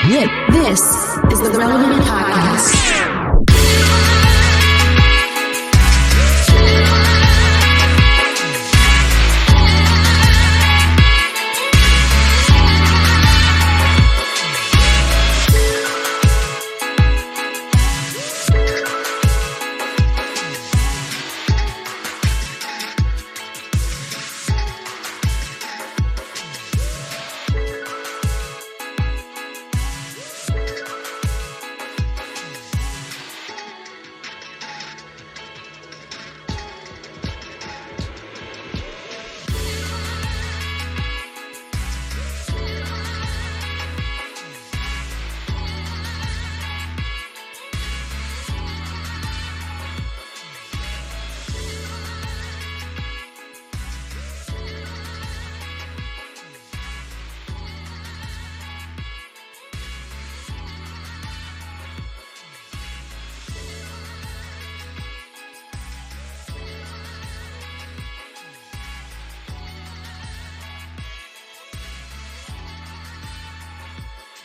This is the Relevant Podcast.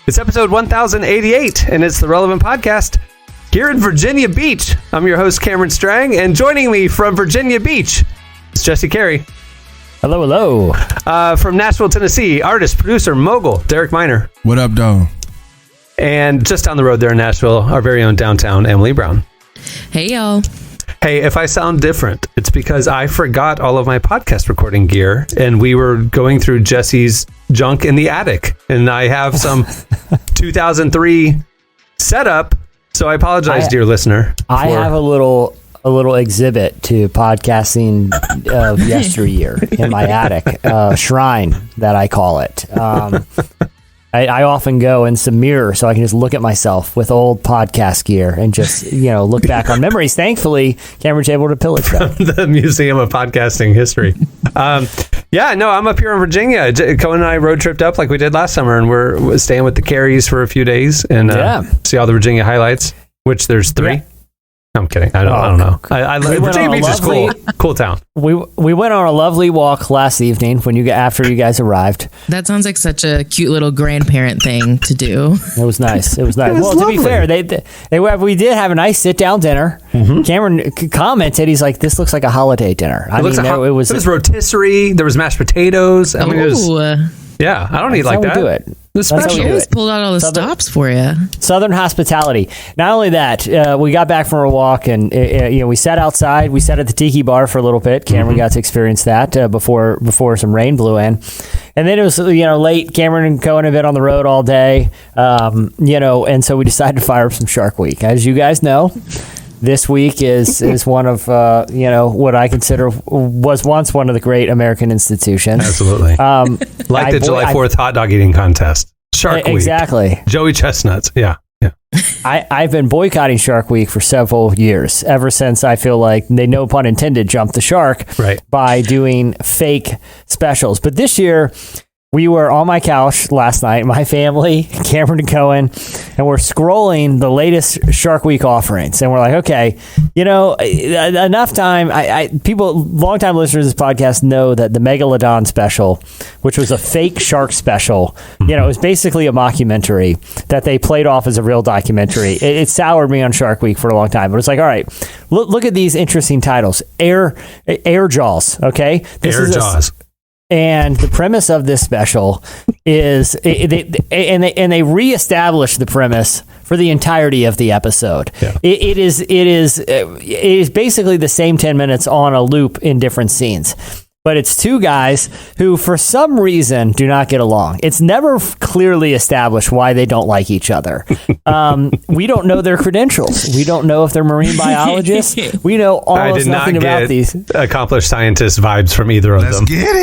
It's episode 1088, and it's the Relevant Podcast here in Virginia Beach. I'm your host, Cameron Strang, and joining me from Virginia Beach is Jesse Carey. Hello, hello. From Nashville, Tennessee, artist, producer, mogul, Derek Miner. What up, dog? And just down the road there in Nashville, our very own downtown, Emily Brown. Hey, y'all. Hey, if I sound different, it's because I forgot all of my podcast recording gear, and we were going through Jesse's junk in the attic, and I have some 2003 setup, so I apologize, dear listener. I have a little exhibit to podcasting of yesteryear in my attic, shrine that I call it. I often go in some mirror so I can just look at myself with old podcast gear and just, look back on memories. Thankfully, Cameron's able to pillage them. The Museum of Podcasting History. I'm up here in Virginia. Cohen and I road tripped up like we did last summer, and we're staying with the Careys for a few days and see all the Virginia highlights, which there's 3. Yeah. I'm kidding. I don't know. Virginia Beach is cool. Cool town. We went on a lovely walk last evening after you guys arrived. That sounds like such a cute little grandparent thing to do. It was nice. Well, lovely. To be fair, we did have a nice sit down dinner. Mm-hmm. Cameron commented, he's like, "This looks like a holiday dinner." It was rotisserie. There was mashed potatoes. I mean, yeah, I don't eat like that. We do it. She always pulled out all the stops for you. Southern hospitality. Not only that, we got back from a walk and we sat outside. We sat at the Tiki Bar for a little bit. Cameron got to experience that before some rain blew in, and then it was late. Cameron and Cohen have been on the road all day, and so we decided to fire up some Shark Week. As you guys know, this week is one of what I consider was once one of the great American institutions. Absolutely, like the July 4th hot dog eating contest. Shark Week, exactly. Joey Chestnuts, yeah. I've been boycotting Shark Week for several years, ever since I feel like they, no pun intended, jumped the shark by doing fake specials. But this year, we were on my couch last night, my family, Cameron and Cohen, and we're scrolling the latest Shark Week offerings. And we're like, okay, enough time. People, longtime listeners of this podcast know that the Megalodon special, which was a fake shark special, it was basically a mockumentary that they played off as a real documentary. It soured me on Shark Week for a long time. But it's like, all right, look at these interesting titles. Air Jaws, okay? Jaws. And the premise of this special is, they reestablish the premise for the entirety of the episode. Yeah. It is basically the same 10 minutes on a loop in different scenes. But it's 2 guys who, for some reason, do not get along. It's never clearly established why they don't like each other. We don't know their credentials. We don't know if they're marine biologists. We know almost nothing about these. Accomplished scientist vibes from either of them. Let's get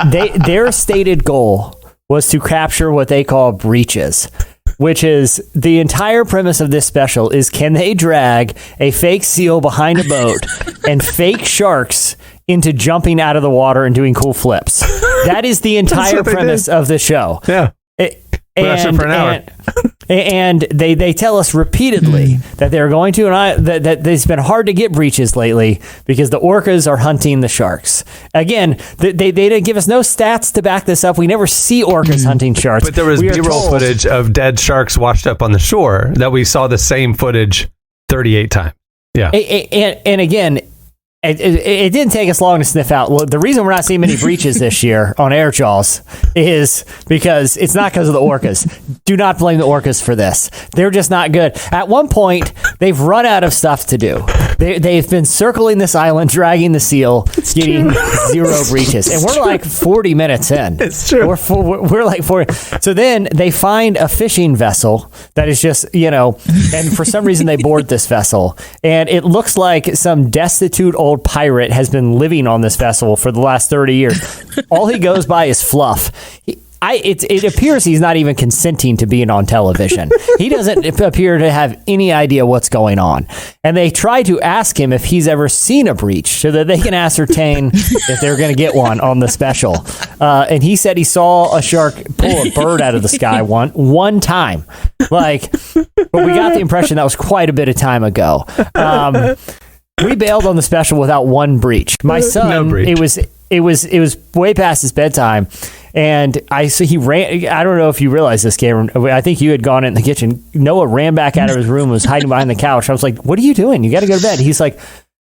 it. Their stated goal was to capture what they call breaches, which is the entire premise of this special is, can they drag a fake seal behind a boat and fake sharks into jumping out of the water and doing cool flips? That is the entire premise of the show. Yeah. And for an hour. And they tell us repeatedly that they're going to, and that it's been hard to get breaches lately because the orcas are hunting the sharks. Again, they didn't give us no stats to back this up. We never see orcas hunting sharks. But there was B-roll footage of dead sharks washed up on the shore that we saw the same footage 38 times. Yeah. And again, it didn't take us long to sniff out. Well, the reason we're not seeing many breaches this year on air jaws is because it's not because of the orcas. Do not blame the orcas for this. They're just not good. At one point, they've run out of stuff to do. They've been circling this island, dragging the seal, getting zero breaches. And we're like 40 minutes in. It's true. We're like 40. So then they find a fishing vessel that is just, and for some reason they board this vessel. And it looks like some destitute old pirate has been living on this vessel for the last 30 years. All he goes by is Fluff. It appears he's not even consenting to being on television. He doesn't appear to have any idea what's going on. And they try to ask him if he's ever seen a breach so that they can ascertain if they're going to get one on the special. And he said he saw a shark pull a bird out of the sky one time. But we got the impression that was quite a bit of time ago. We bailed on the special without one breach. My son, no breach. It was way past his bedtime, and he ran. I don't know if you realize this, Cameron. I think you had gone in the kitchen. Noah ran back out of his room, was hiding behind the couch. I was like, "What are you doing? You got to go to bed." He's like,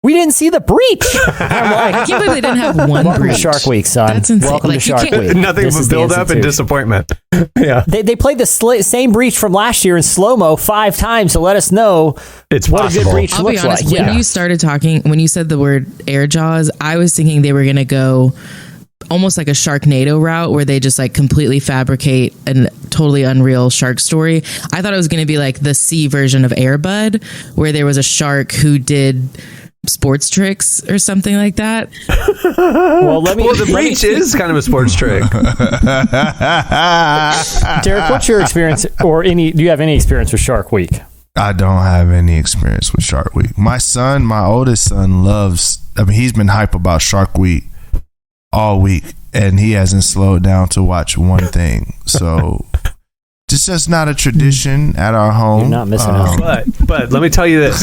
"We didn't see the breach." I'm like, I can't believe they didn't have one Welcome breach. to Shark Week, son. That's insane. Welcome to Shark Week. Nothing but build up and disappointment. Yeah. They played the same breach from last year in slow-mo 5 times to let us know it's what possible. a good breach I'll looks be honest, like. when you started talking, when you said the word air jaws, I was thinking they were going to go almost like a Sharknado route where they just like completely fabricate a totally unreal shark story. I thought it was going to be like the sea version of Air Bud, where there was a shark who did sports tricks or something like that. Well, the breach is kind of a sports trick. Derek, what's your experience, or do you have any experience with Shark Week? I don't have any experience with Shark Week. My oldest son he's been hype about Shark Week all week, and he hasn't slowed down to watch one thing. So it's just not a tradition at our home. You're not missing out. But let me tell you this.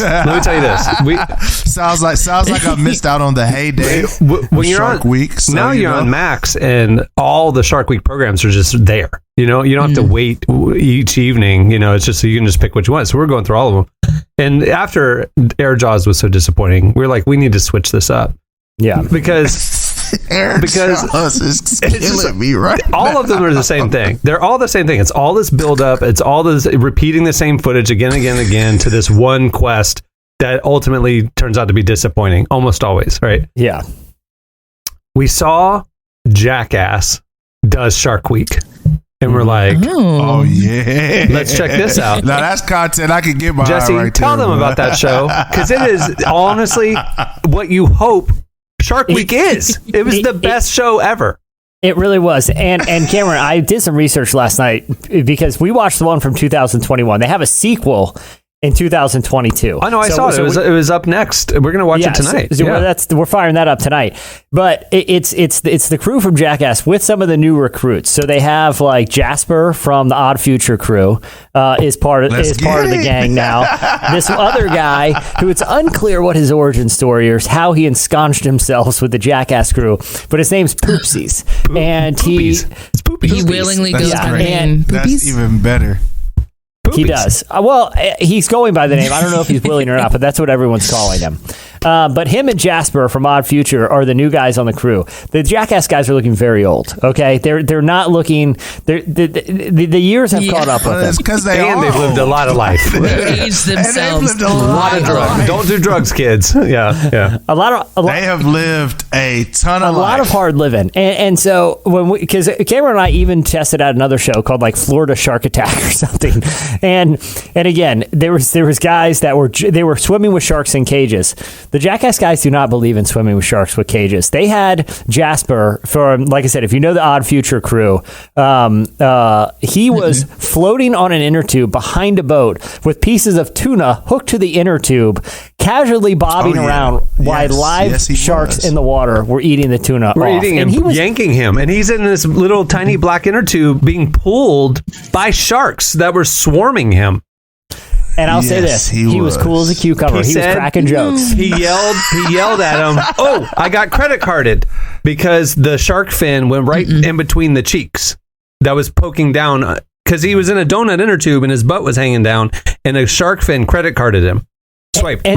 Sounds like I missed out on the heyday. When you're Shark on Week, so now you're on Max, and all the Shark Week programs are just there. You don't have to wait each evening. It's just so you can just pick what you want. So we're going through all of them. And after Air Jaws was so disappointing, we're like, we need to switch this up. Yeah, because it's killing me right all now. Of them are the same thing. They're all the same thing. It's all this build up. It's all this repeating the same footage again and again and again to this one quest that ultimately turns out to be disappointing almost always, right? Yeah. We saw Jackass does Shark Week, and we're like, oh yeah, let's check this out. Now that's content I could get behind. Jesse, right tell there, them about that show, because it is honestly what you hope Shark Week is. It was the best show ever. It really was. And Cameron, I did some research last night because we watched the one from 2021. They have a sequel in 2022. I know, I saw it. It was up next. We're going to watch it tonight. We're firing that up tonight. But it's the crew from Jackass with some of the new recruits. So they have like Jasper from the Odd Future crew is part of the gang now. This other guy who it's unclear what his origin story is, how he ensconced himself with the Jackass crew, but his name's Poopsies. And It's Poopies. He willingly goes by the name Poopies. That's even better. He does. Well, he's going by the name. I don't know if he's willing or not, but that's what everyone's calling him. But him and Jasper from Odd Future are the new guys on the crew. The Jackass guys are looking very old. Okay, they're not looking. The years have caught up with them. Because they've lived a lot of life. They aged themselves. And they've lived a lot of drugs. Don't do drugs, kids. Yeah. They have lived a ton of a lot of hard living, and so because Cameron and I even tested out another show called like Florida Shark Attack or something, and again there was guys that were swimming with sharks in cages. The Jackass guys do not believe in swimming with sharks with cages. They had Jasper from, like I said, if you know the Odd Future crew, he was floating on an inner tube behind a boat with pieces of tuna hooked to the inner tube, casually bobbing around while live sharks in the water were eating the tuna off. Eating and he was yanking him, and he's in this little tiny black inner tube being pulled by sharks that were swarming him. And I'll say this, he was cool as a cucumber. He was cracking jokes. He yelled at him, "Oh, I got credit carded," because the shark fin went right in between the cheeks that was poking down, because he was in a donut inner tube and his butt was hanging down, and a shark fin credit carded him. Swiped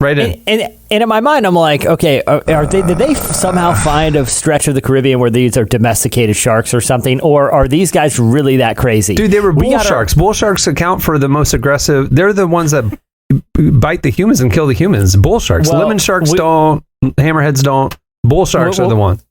right in. And in my mind, I'm like, okay, did they somehow find a stretch of the Caribbean where these are domesticated sharks or something? Or are these guys really that crazy? Dude, they were bull sharks. Bull sharks account for the most aggressive. They're the ones that bite the humans and kill the humans. Bull sharks. Lemon sharks don't. Hammerheads don't. Bull sharks are the ones.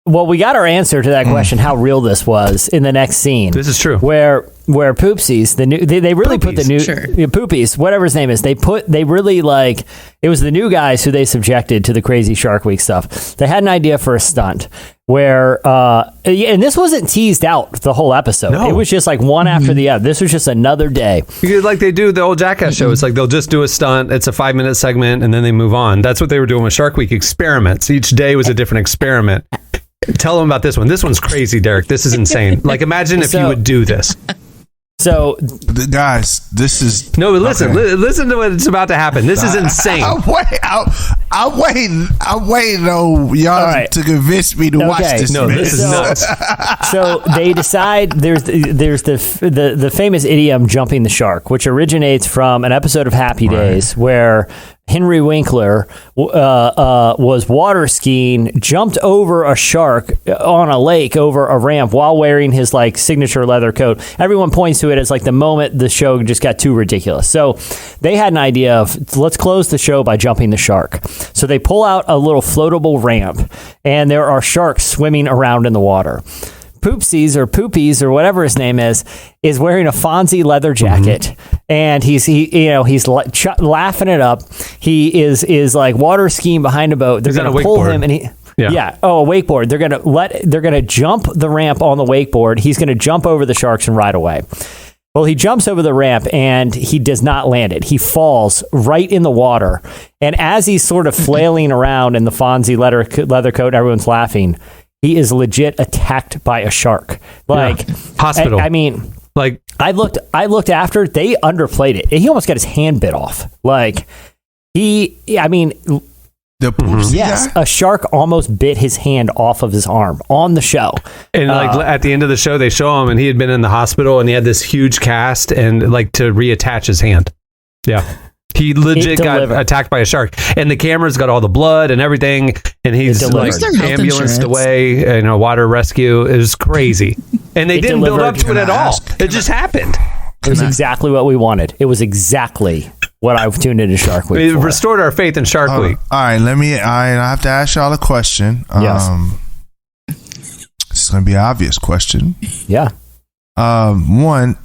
Well, we got our answer to that question, how real this was, in the next scene. This is true. Where Poopsies, they really put the new Poopies, whatever his name is, they really like, it was the new guys who they subjected to the crazy Shark Week stuff. They had an idea for a stunt where, and this wasn't teased out the whole episode. No. It was just like one after the other. This was just another day. Like they do the old Jackass show. It's like they'll just do a stunt. It's a 5-minute segment and then they move on. That's what they were doing with Shark Week experiments. Each day was a different experiment. Tell them about this one. This one's crazy, Derek. This is insane. Like, imagine if you would do this. So, guys, this is listen to what's about to happen. This is insane. I'm waiting on y'all to convince me to watch this. No, this is nuts. So they decide there's the famous idiom "jumping the shark," which originates from an episode of Happy Days where Henry Winkler was water skiing, jumped over a shark on a lake over a ramp while wearing his like signature leather coat. Everyone points to it as like the moment the show just got too ridiculous. So they had an idea of, let's close the show by jumping the shark. So they pull out a little floatable ramp and there are sharks swimming around in the water. Poopsies or Poopies or whatever his name is wearing a Fonzie leather jacket, and he's laughing it up. He is like water skiing behind a boat. They're going to pull him, and a wakeboard. They're going to jump the ramp on the wakeboard. He's going to jump over the sharks and ride away. Well, he jumps over the ramp and he does not land it. He falls right in the water, and as he's sort of flailing around in the Fonzie leather coat, everyone's laughing. He is legit attacked by a shark. Like hospital. I mean, like I looked after, they underplayed it. He almost got his hand bit off. Like a shark almost bit his hand off of his arm on the show. And at the end of the show, they show him, and he had been in the hospital, and he had this huge cast, and like to reattach his hand. Yeah. He legit got attacked by a shark, and the camera's got all the blood and everything, and he's like ambulanced away, water rescue. It was crazy, and they didn't build up to it at all. It just happened. It was exactly what we wanted. It was exactly what I've tuned into Shark Week. It restored our faith in Shark Week. All right, I have to ask y'all a question. Yes. This is going to be an obvious question. Yeah. One,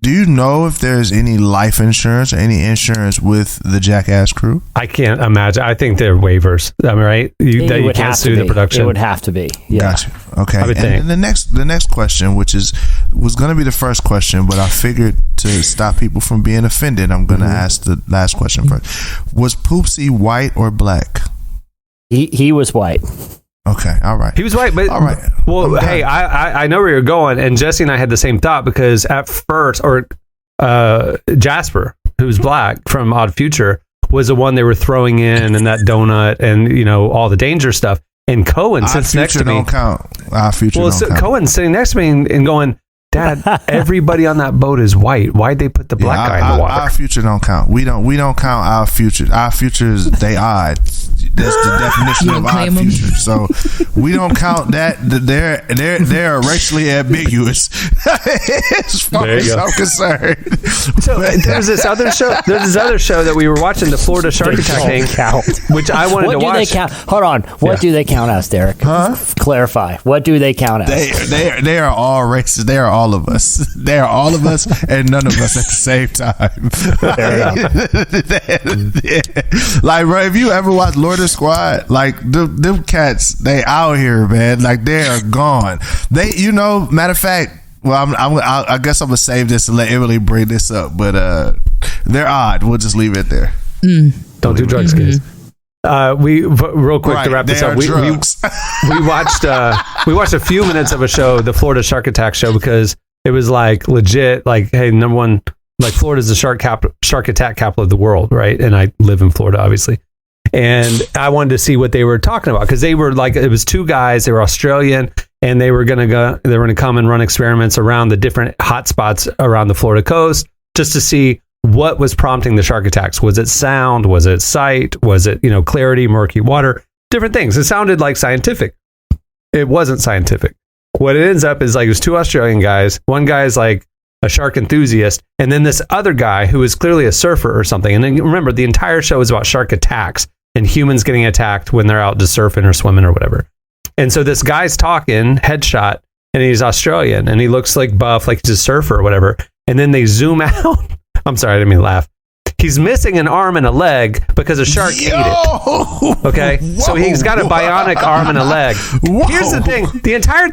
do you know if there's any life insurance or any insurance with the Jackass crew? I can't imagine. I think they're waivers. Am I right? You can't sue the production. It would have to be. Yeah. Gotcha. Okay. I would think. And the next question, which was going to be the first question, but I figured to stop people from being offended, I'm going to ask the last question first. Was Poopsie white or black? He was white. Okay, all right. He was white, but all right. Well, hey, I know where you're going, and Jesse and I had the same thought because at first, Jasper, who's black from Odd Future, was the one they were throwing in and that donut and all the danger stuff. And Cohen sits next to me. Don't count. Odd Future don't count. Cohen's sitting next to me and going, Dad, everybody on that boat is white. Why'd they put the black guy in the water? Our Future don't count. We don't count Our Future. Our Future is they odd. That's the definition of odd future. So we don't count that. They're racially ambiguous as far as I'm concerned. So there's this other show. There's this other show that we were watching, the Florida Shark Attack thing, which I wanted to watch. What do they count? Hold on. What do they count as, Derek? Huh? Clarify. What do they count as? They are all racist. They are all of us. They are all of us and none of us at the same time. Like, bro, if you ever watch Lord of the Squad, like them cats, they out here, man. Like, they are gone. They, matter of fact, well, I guess I'm gonna save this and let Emily bring this up, but they're odd. We'll just leave it there. Don't do drugs, kids. We real quick to wrap this up. We watched a few minutes of a show, the Florida Shark Attack show, because it was like legit. Like, hey, number one, like Florida's the shark attack capital of the world, right? And I live in Florida, obviously. And I wanted to see what they were talking about, because they were like, it was two guys, they were Australian, and they were gonna come and run experiments around the different hot spots around the Florida coast, just to see what was prompting the shark attacks. Was it sound? Was it sight? Was it, clarity, murky water? Different things. It sounded like scientific. It wasn't scientific. What it ends up is like, it was two Australian guys. One guy's like a shark enthusiast, and then this other guy who is clearly a surfer or something. And then remember, the entire show is about shark attacks and humans getting attacked when they're out just surfing or swimming or whatever. And so this guy's talking, headshot, and he's Australian, and he looks like buff, like he's a surfer or whatever. And then they zoom out. I'm sorry, I didn't mean to laugh. He's missing an arm and a leg because a shark ate it. Okay, so he's got a bionic arm and a leg. Here's the thing: the entire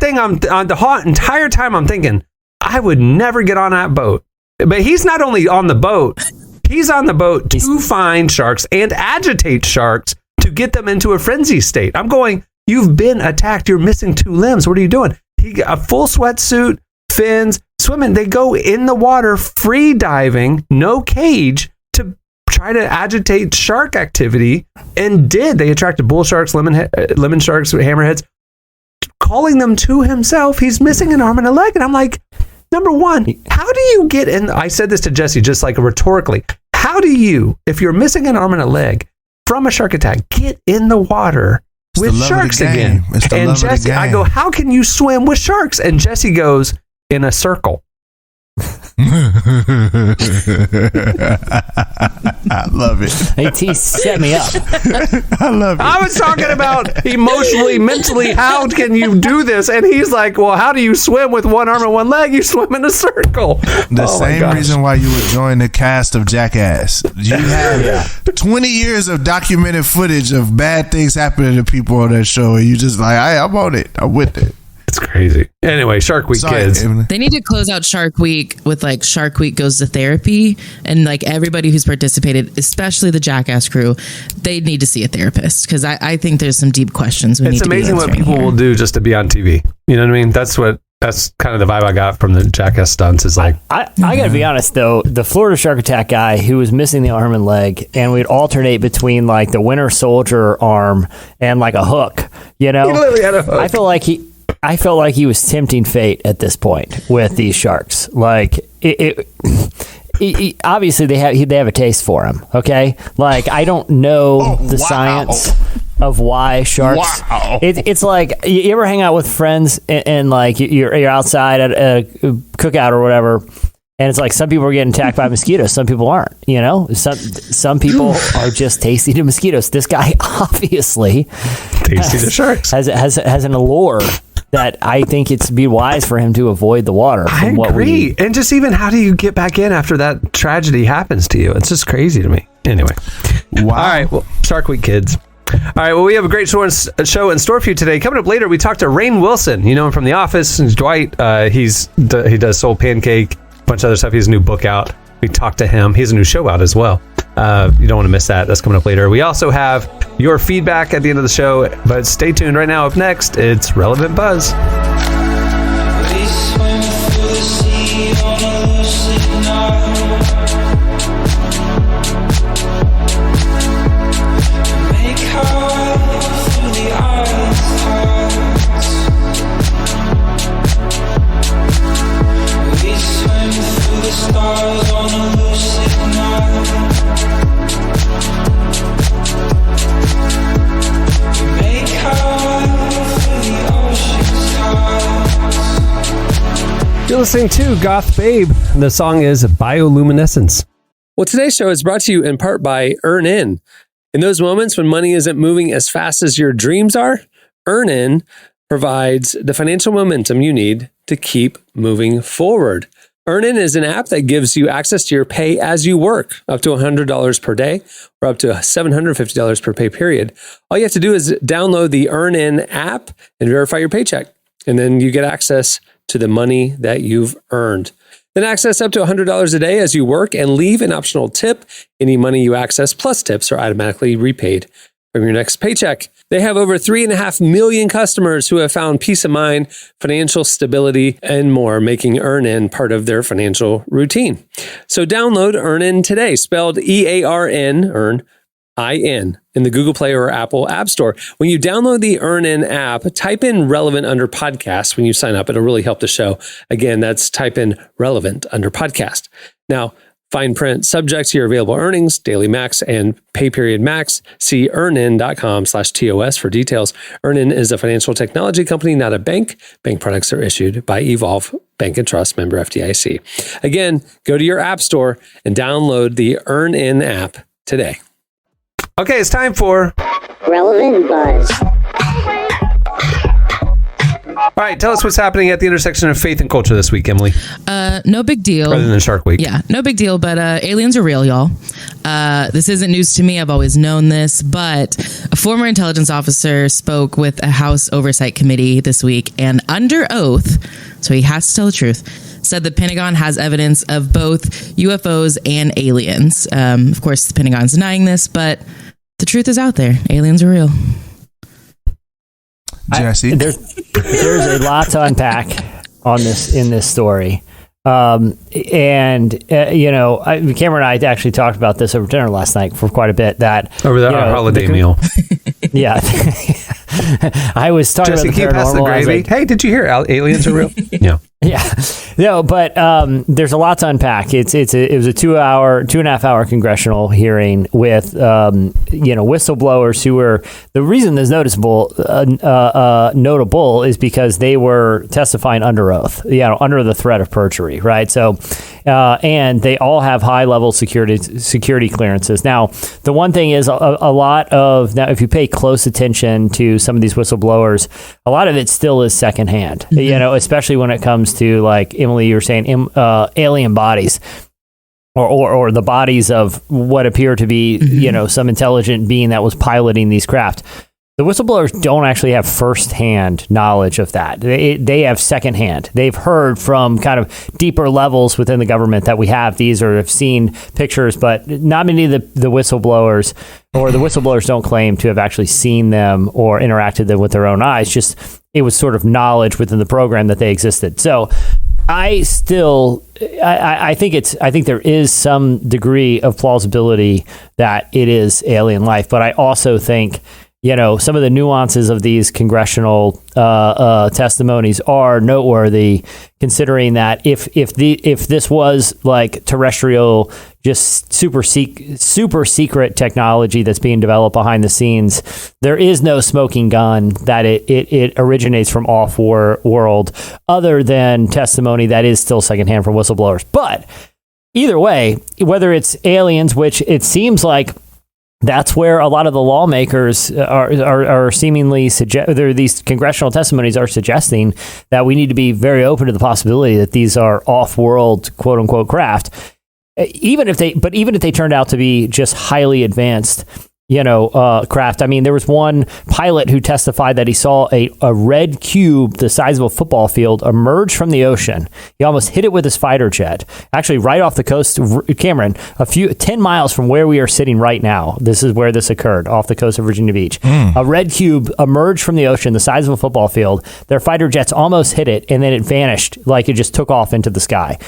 time I'm thinking, I would never get on that boat. But he's not only on the boat; he's on the boat to find sharks and agitate sharks to get them into a frenzy state. I'm going, you've been attacked. You're missing two limbs. What are you doing? He got a full sweatsuit, fins, swimming. They go in the water, free diving, no cage, to try to agitate shark activity, and did. They attracted bull sharks, lemon sharks, hammerheads, calling them to himself. He's missing an arm and a leg. And I'm like, number one, how do you get in? I said this to Jesse just like rhetorically. How do you, if you're missing an arm and a leg from a shark attack, get in the water with sharks again? And Jesse, I go, how can you swim with sharks? And Jesse goes, in a circle. I love it. AT set me up. I love it. I was talking about emotionally, mentally, how can you do this? And he's like, well, how do you swim with one arm and one leg? You swim in a circle. The same reason why you would join the cast of Jackass. You have 20 years of documented footage of bad things happening to people on that show, and you just like, I'm on it. I'm with it. It's crazy. Anyway, Shark Week, kids. They need to close out Shark Week with like Shark Week Goes to Therapy, and like everybody who's participated, especially the Jackass crew, they need to see a therapist, because I think there's some deep questions. It's amazing what people will do just to be on TV. You know what I mean? That's kind of the vibe I got from the Jackass stunts. Is like, I gotta be honest though, the Florida Shark Attack guy who was missing the arm and leg, and we'd alternate between like the Winter Soldier arm and like a hook. He literally had a hook. I felt like he was tempting fate at this point with these sharks. Like obviously they have a taste for him. Okay, like I don't know the science of why sharks. Wow. It's like, you ever hang out with friends and like you're outside at a cookout or whatever, and it's like some people are getting attacked by mosquitoes, some people aren't. Some people are just tasty to mosquitoes. This guy obviously tasty to sharks has an allure that I think it's be wise for him to avoid the water. I agree. And just even how do you get back in after that tragedy happens to you? It's just crazy to me. Anyway. Wow. All right. Well, Shark Week, kids. All right. Well, we have a great show in store for you today. Coming up later, we talked to Rainn Wilson. You know him from The Office. He's Dwight. He does Soul Pancake, a bunch of other stuff. He has a new book out. We talked to him. He has a new show out as well. You don't want to miss that. That's coming up later. We also have your feedback at the end of the show, but stay tuned. Right now, up next, it's Relevant Buzz. We swim through the sea on a lucid night. Make our way through the island heights. We swim through the stars on a lucid night. You're listening to Goth Babe. The song is Bioluminescence. Well, today's show is brought to you in part by EarnIn. In those moments when money isn't moving as fast as your dreams are, EarnIn provides the financial momentum you need to keep moving forward. EarnIn is an app that gives you access to your pay as you work, up to $100 per day or up to $750 per pay period. All you have to do is download the EarnIn app and verify your paycheck. And then you get access to the money that you've earned. Then access up to $100 a day as you work and leave an optional tip. Any money you access plus tips are automatically repaid from your next paycheck. They have over 3.5 million customers who have found peace of mind, financial stability, and more, making EarnIn part of their financial routine. So download EarnIn today, spelled EARN, EarnIN, in the Google Play or Apple App Store. When you download the EarnIn app, type in relevant under podcast when you sign up. It'll really help the show. Again, that's type in relevant under podcast. Now, fine print subject to your available earnings, daily max, and pay period max. See earnin.com/TOS for details. EarnIn is a financial technology company, not a bank. Bank products are issued by Evolve Bank and Trust, member FDIC. Again, go to your app store and download the EarnIn app today. Okay, it's time for Relevant Buzz. All right, tell us what's happening at the intersection of faith and culture this week, Emily. No big deal. Rather than Shark Week. Yeah, no big deal, but aliens are real, y'all. This isn't news to me. I've always known this, but a former intelligence officer spoke with a House Oversight Committee this week and under oath, so he has to tell the truth, said the Pentagon has evidence of both UFOs and aliens. Of course, the Pentagon's denying this, but the truth is out there. Aliens are real. Jesse, there's a lot to unpack in this story, Cameron and I actually talked about this over dinner last night for quite a bit. That over our holiday meal. Yeah, I was talking Jesse, about the can you pass the gravy? like, hey, did you hear aliens are real? Yeah. Yeah, no, but there's a lot to unpack. It was a 2.5 hour congressional hearing with whistleblowers who were, the reason this notable is because they were testifying under oath, under the threat of perjury, right? So, and they all have high level security clearances. Now, the one thing is a lot of, now if you pay close attention to some of these whistleblowers, a lot of it still is secondhand, especially when it comes to, like Emily, you were saying, alien bodies or the bodies of what appear to be, some intelligent being that was piloting these craft. The whistleblowers don't actually have firsthand knowledge of that. They have secondhand. They've heard from kind of deeper levels within the government that we have these or have seen pictures, but not many of the whistleblowers or the whistleblowers don't claim to have actually seen them or interacted them with their own eyes. Just it was sort of knowledge within the program that they existed. So I think there is some degree of plausibility that it is alien life, but I also think some of the nuances of these congressional testimonies are noteworthy, considering that if this was like terrestrial, just super secret technology that's being developed behind the scenes, there is no smoking gun that it originates from off-world, other than testimony that is still secondhand from whistleblowers. But either way, whether it's aliens, which it seems like that's where a lot of the lawmakers are seemingly these congressional testimonies are suggesting that we need to be very open to the possibility that these are off-world, quote unquote, craft. Even if they turned out to be just highly advanced, craft. I mean, there was one pilot who testified that he saw a red cube the size of a football field emerge from the ocean. He almost hit it with his fighter jet, actually right off the coast, Cameron, 10 miles from where we are sitting right now. This is where this occurred, off the coast of Virginia Beach. A red cube emerged from the ocean the size of a football field. Their fighter jets almost hit it, and then it vanished, like it just took off into the sky.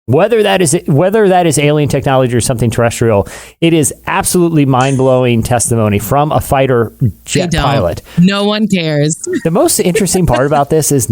Whether that is alien technology or something terrestrial, it is absolutely mind-blowing testimony from a fighter jet pilot. No one cares. The most interesting part about this is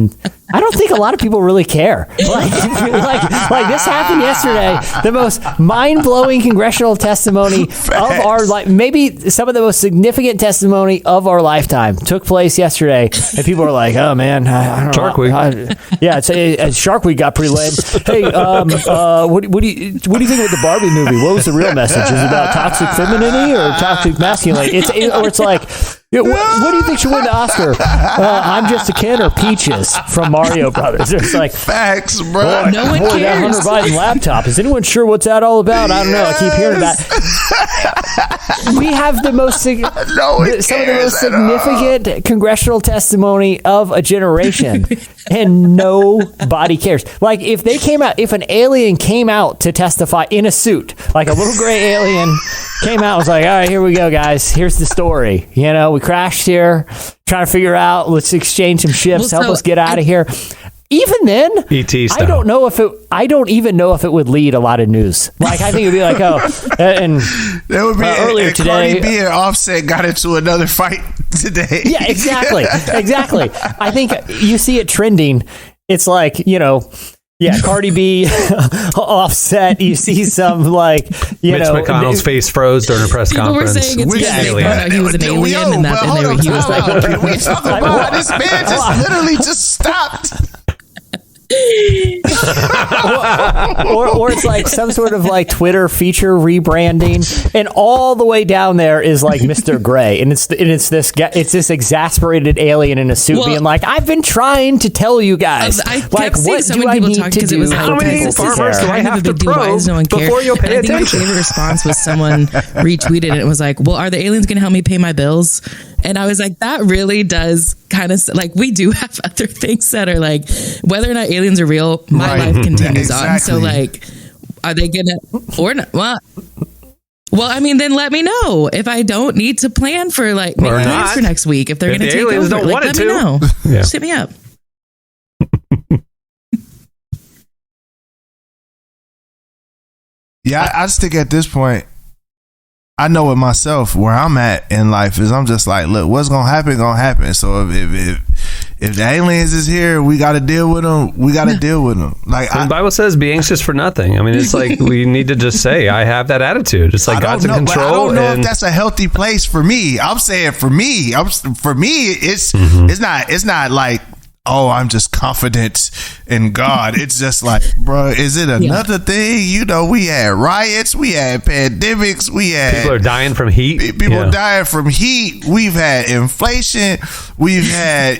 I don't think a lot of people really care. Like this happened yesterday. The most mind-blowing congressional testimony of our life, maybe some of the most significant testimony of our lifetime, took place yesterday, and people are like, "Oh man, I don't Shark know." Week. Shark Week got pretty lame. Hey, what do you think about the Barbie movie? What was the real message? Is it about toxic femininity or toxic masculinity? It's like, what do you think should win the Oscar? I'm Just a Kid or Peaches from Mario Brothers? It's like facts, bro. No one cares. That Hunter Biden laptop. Is anyone sure what's that all about? I don't know. I keep hearing that. We have some of the most significant congressional testimony of a generation, and nobody cares. Like if an alien came out to testify in a suit, like a little gray alien came out and was like, all right, here we go, guys. Here's the story. We crashed here, trying to figure out, let's exchange some ships, help us get out of here. Even then, E.T. style. I don't even know if it would lead a lot of news. Like I think it'd be like, and there would be earlier today, Cardi B and Offset got into another fight today. Yeah, exactly. I think you see it trending. It's like, Cardi B, Offset. You see some Mitch McConnell's face froze during a press conference. People were saying he was an alien, and he was like, "Can we talk about this man just literally just stopped?" or it's like some sort of like Twitter feature rebranding, and all the way down there is like Mr. Gray, and it's this exasperated alien in a suit being like, "I've been trying to tell you guys, what do I need to do? How many farmers do I have to probe before you'll pay attention?" My favorite response was someone retweeted it and it was like, "Well, are the aliens going to help me pay my bills?" And I was like, that really does kind of like, we do have other things that are like, whether or not aliens are real, my life continues on. So like, are they gonna or not? Well, I mean, then let me know if I don't need to plan for like make plans for next week. If they're going to take over, don't want let me know. Yeah. Just hit me up. Yeah, I just think at this point, I know it myself where I'm at in life is I'm just like, look, what's gonna happen. So if the aliens is here, we got to deal with them. Like the Bible says, be anxious for nothing. I mean, it's like we need to just say, I have that attitude. It's like God's in control. I don't know if that's a healthy place for me. I'm saying for me, it's not like, oh, I'm just confident in God. It's just like, bro, is it another thing? We had riots, we had pandemics, we had people are dying from heat. People dying from heat. We've had inflation. We've had,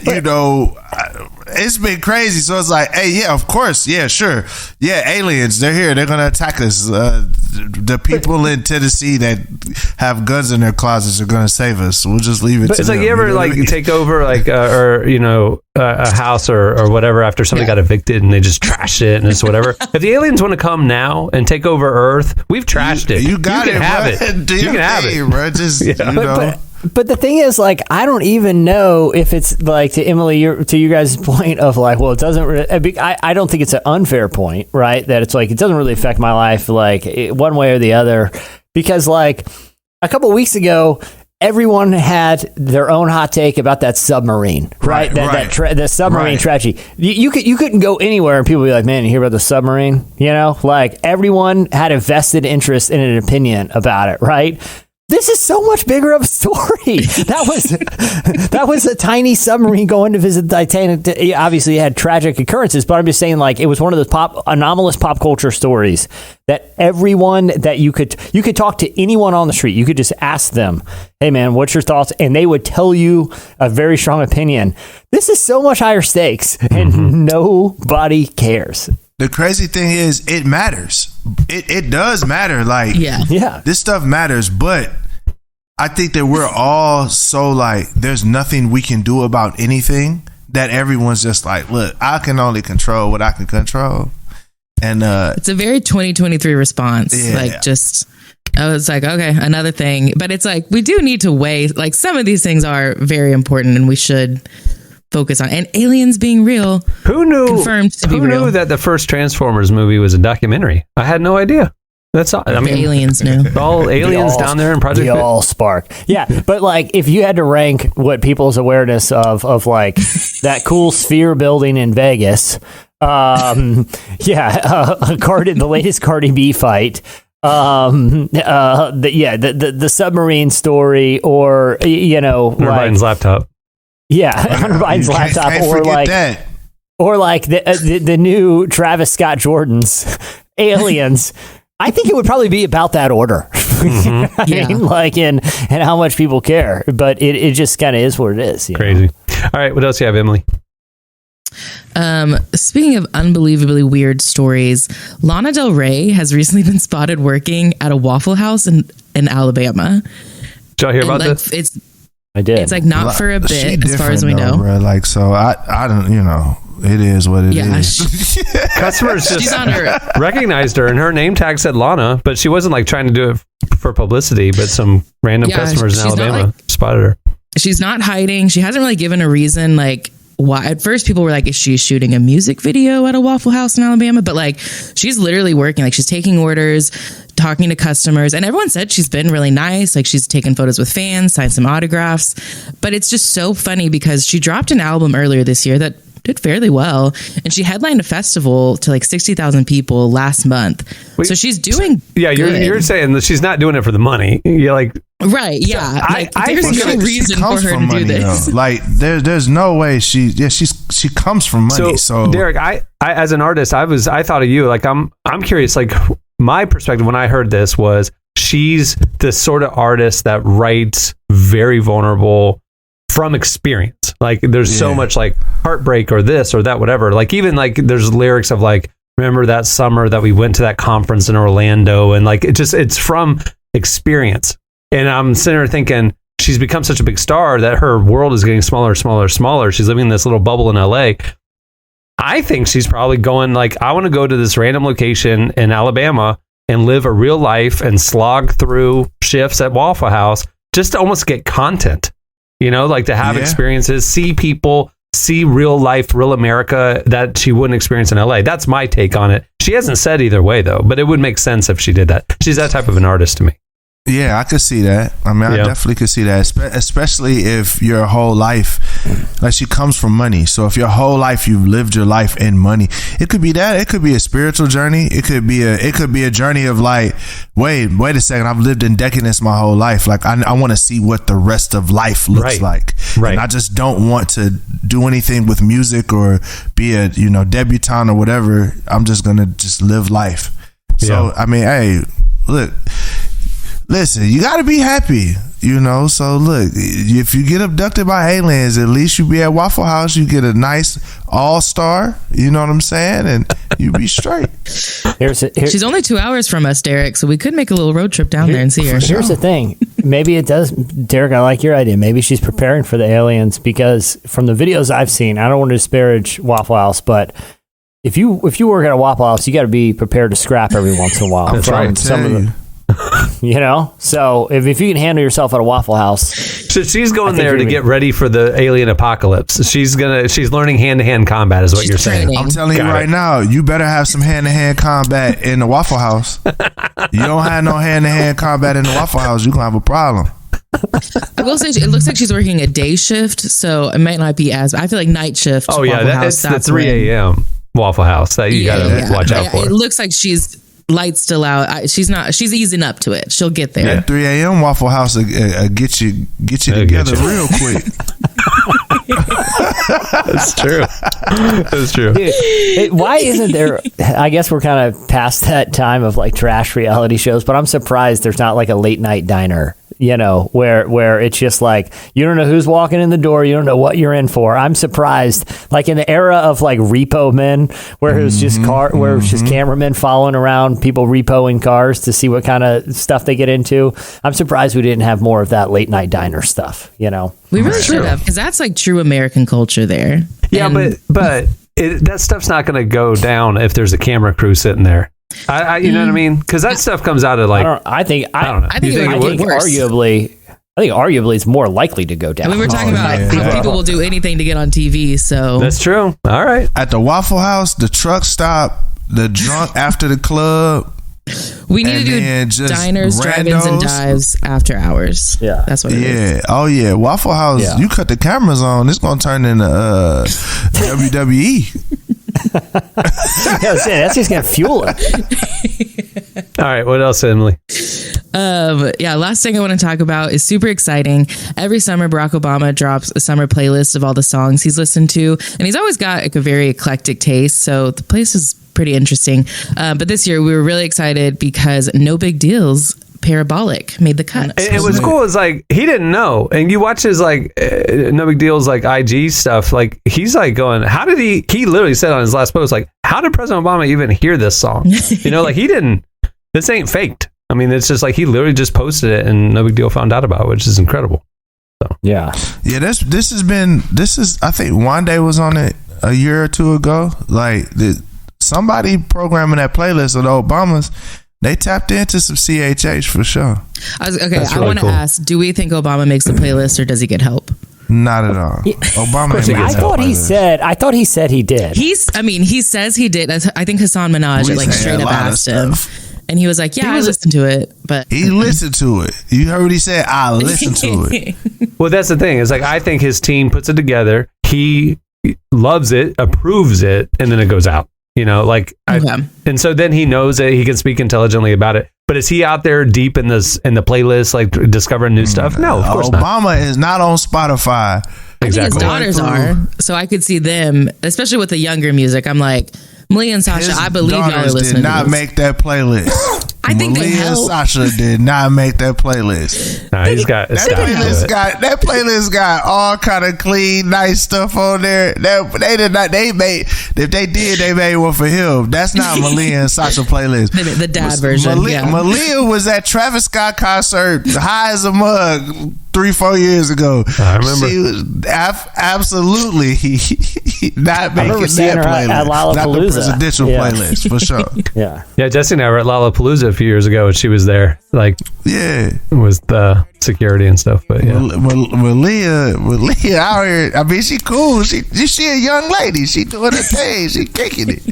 it's been crazy. So it's like, hey, yeah, of course, yeah, sure, yeah, aliens, they're here. They're gonna attack us. The people in Tennessee that have guns in their closets are gonna save us. We'll just leave it. But to it's them. like you ever like take over like a house or whatever after somebody got evicted and they just trashed it and it's whatever. If the aliens want to come now and take over Earth, we've trashed it. You can have it. You can have it, bro. Just But the thing is, like, I don't even know if it's like, to Emily, to you guys' point of like, well, it doesn't really, I don't think it's an unfair point, right? That it's like, it doesn't really affect my life, like one way or the other, because like a couple of weeks ago, everyone had their own hot take about that submarine, right? The submarine tragedy. You couldn't go anywhere and people would be like, man, you hear about the submarine? Like everyone had a vested interest in an opinion about it, right? This is so much bigger of a story. That was a tiny submarine going to visit the Titanic. Obviously, it had tragic occurrences, but I'm just saying, like, it was one of those anomalous pop culture stories that everyone that you could talk to anyone on the street. You could just ask them, "Hey, man, what's your thoughts?" And they would tell you a very strong opinion. This is so much higher stakes, and nobody cares. The crazy thing is, it matters. It does matter. Like, this stuff matters, but I think that we're all so like, there's nothing we can do about anything, that everyone's just like, look, I can only control what I can control. And it's a very 2023 response. Yeah. Like, just, I was like, okay, another thing. But it's like, we do need to weigh, like, some of these things are very important and we should focus on. And aliens being real. Who knew? Confirmed to be real. Who knew that the first Transformers movie was a documentary? I had no idea. That's all. I mean, the aliens knew. All aliens down there in Project. The All Spark. Yeah, but like if you had to rank what people's awareness of like that cool sphere building in Vegas, the latest Cardi B fight, the submarine story, or Hunter Biden's laptop. Yeah, Hunter Biden's laptop, or like the new Travis Scott Jordan's Aliens. I think it would probably be about that order. Mm-hmm. I mean, like, and how much people care, but it just kind of is what it is. Crazy. All right, what else do you have, Emily? Speaking of unbelievably weird stories, Lana Del Rey has recently been spotted working at a Waffle House in Alabama. Did y'all hear about this? I did. It's like not for a bit, as far as we know. Bro. Like, so I don't, it is what it is. Customers just recognized her, and her name tag said Lana, but she wasn't like trying to do it for publicity. But some random customers in Alabama spotted her. She's not hiding. She hasn't really given a reason. Like, why? At first, people were like, "Is she shooting a music video at a Waffle House in Alabama?" But like, she's literally working. Like, she's taking orders, talking to customers, and everyone said she's been really nice. Like, she's taken photos with fans, signed some autographs. But it's just so funny because she dropped an album earlier this year that did fairly well, and she headlined a festival to like 60,000 people last month. Wait, so she's doing you're saying that she's not doing it for the money. You're like, right, yeah. There's no reason for her to do this. Though. Like there's no way she comes from money. So Derek, I as an artist, I thought of you. Like I'm curious. Like my perspective when I heard this was she's the sort of artist that writes very vulnerable from experience. Like there's so much like heartbreak or this or that, whatever. Like even like there's lyrics of like, remember that summer that we went to that conference in Orlando, and like it's from experience. And I'm sitting there thinking she's become such a big star that her world is getting smaller, smaller, smaller. She's living in this little bubble in LA. I think she's probably going like, I want to go to this random location in Alabama and live a real life and slog through shifts at Waffle House just to almost get content. Like to have experiences, see people, see real life, real America that she wouldn't experience in LA. That's my take on it. She hasn't said either way, though, but it would make sense if she did that. She's that type of an artist to me. Yeah, I could see that. I mean, I definitely could see that, especially if your whole life, like she comes from money. So if your whole life you've lived your life in money, it could be that. It could be a spiritual journey. It could be a journey of like, wait a second, I've lived in decadence my whole life. Like I want to see what the rest of life looks like. Right. And I just don't want to do anything with music or be a debutante or whatever. I'm just gonna just live life. So I mean, hey, look. Listen, you got to be happy, So look, if you get abducted by aliens, at least you be at Waffle House. You get a nice all-star, you know what I'm saying, and you be straight. She's only 2 hours from us, Derek, so we could make a little road trip down there and see her. Here's the thing, maybe it does, Derek. I like your idea. Maybe she's preparing for the aliens because from the videos I've seen, I don't want to disparage Waffle House, but if you work at a Waffle House, you got to be prepared to scrap every once in a while. That's right. Some of them. So if you can handle yourself at a Waffle House, so she's going there to get ready for the alien apocalypse. She's learning hand-to-hand combat is what you're saying. I'm telling you right now, you better have some hand-to-hand combat in the Waffle House. You don't have no hand-to-hand combat in the Waffle House, you're gonna have a problem. I will say it looks like she's working a day shift, so it might not be as. I feel like night shift. Oh yeah, that's the 3 a.m. Waffle House that you gotta watch out for. It looks like she's. Light's still out. She's easing up to it. She'll get there. Yeah, 3 a.m. Waffle House will get you together real quick. That's true. That's true. Dude, why isn't there? I guess we're kind of past that time of like trash reality shows, but I'm surprised there's not like a late night diner. Where it's just like you don't know who's walking in the door, you don't know what you're in for. I'm surprised, like in the era of like repo men, where it was just where it was just cameramen following around people repoing cars to see what kind of stuff they get into. I'm surprised we didn't have more of that late night diner stuff. We really should have, because that's like true American culture there. Yeah, but that stuff's not going to go down if there's a camera crew sitting there. You know what I mean? Because that stuff comes out of like. I think it would be worse. Arguably, I think arguably it's more likely to go down. We were talking about how people will do anything to get on TV. So that's true. All right. At the Waffle House, the truck stop, the drunk after the club. We need to do diners, drive-ins, and dives after hours. Yeah, that's what it is. Oh yeah, Waffle House. Yeah. You cut the cameras on, it's gonna turn into WWE. That's just gonna fuel it. All right, what else, Emily? Last thing I want to talk about is super exciting. Every summer, Barack Obama drops a summer playlist of all the songs he's listened to, and he's always got like a very eclectic taste. So the place is pretty interesting. But this year, we were really excited because No Big Deal's Parabolic made the cut. It was cool. It's like he didn't know, and you watch his like No Big Deal's like IG stuff. Like he's like going, how did he? He literally said on his last post, like, how did President Obama even hear this song? You know, like he didn't. This ain't faked. I mean, it's just like he literally just posted it, and No Big Deal found out about it, which is incredible. So yeah. This is I think Wande was on it a year or two ago. Like somebody programming that playlist of the Obamas. They tapped into some CHH for sure. I want to ask, do we think Obama makes the playlist or does he get help? Not at all. Obama I thought he said he did. He says he did. I think Hassan Minaj like straight up asked him. And he was like, I listened to it. But he listened to it. You heard what he said? I listened to it. Well, that's the thing. It's like, I think his team puts it together. He loves it, approves it, and then it goes out. You know, like, and so then he knows that he can speak intelligently about it. But is he out there deep in the playlist, like discovering new stuff? No, of course not. Obama is not on Spotify. I think his daughters are, so I could see them, especially with the younger music. I'm like, Malia and Sasha, I believe y'all are listening. Did not make that playlist. I think Malia they helped. and Sasha did not make that playlist. Nah, he's got that playlist got all kind of clean, nice stuff on there. They did not. They made, if they did, they made one for him. That's not Malia and Sasha playlist. The dad version. Malia was at Travis Scott concert, high as a mug, 3-4 years ago. I remember. She was absolutely not making that playlist. At not the presidential playlist for sure. Yeah. Jesse and I were at Lollapalooza a few years ago, and she was there. Like, was the security and stuff. But Malia out here. I mean, she cool. She a young lady. She doing her thing. She kicking it.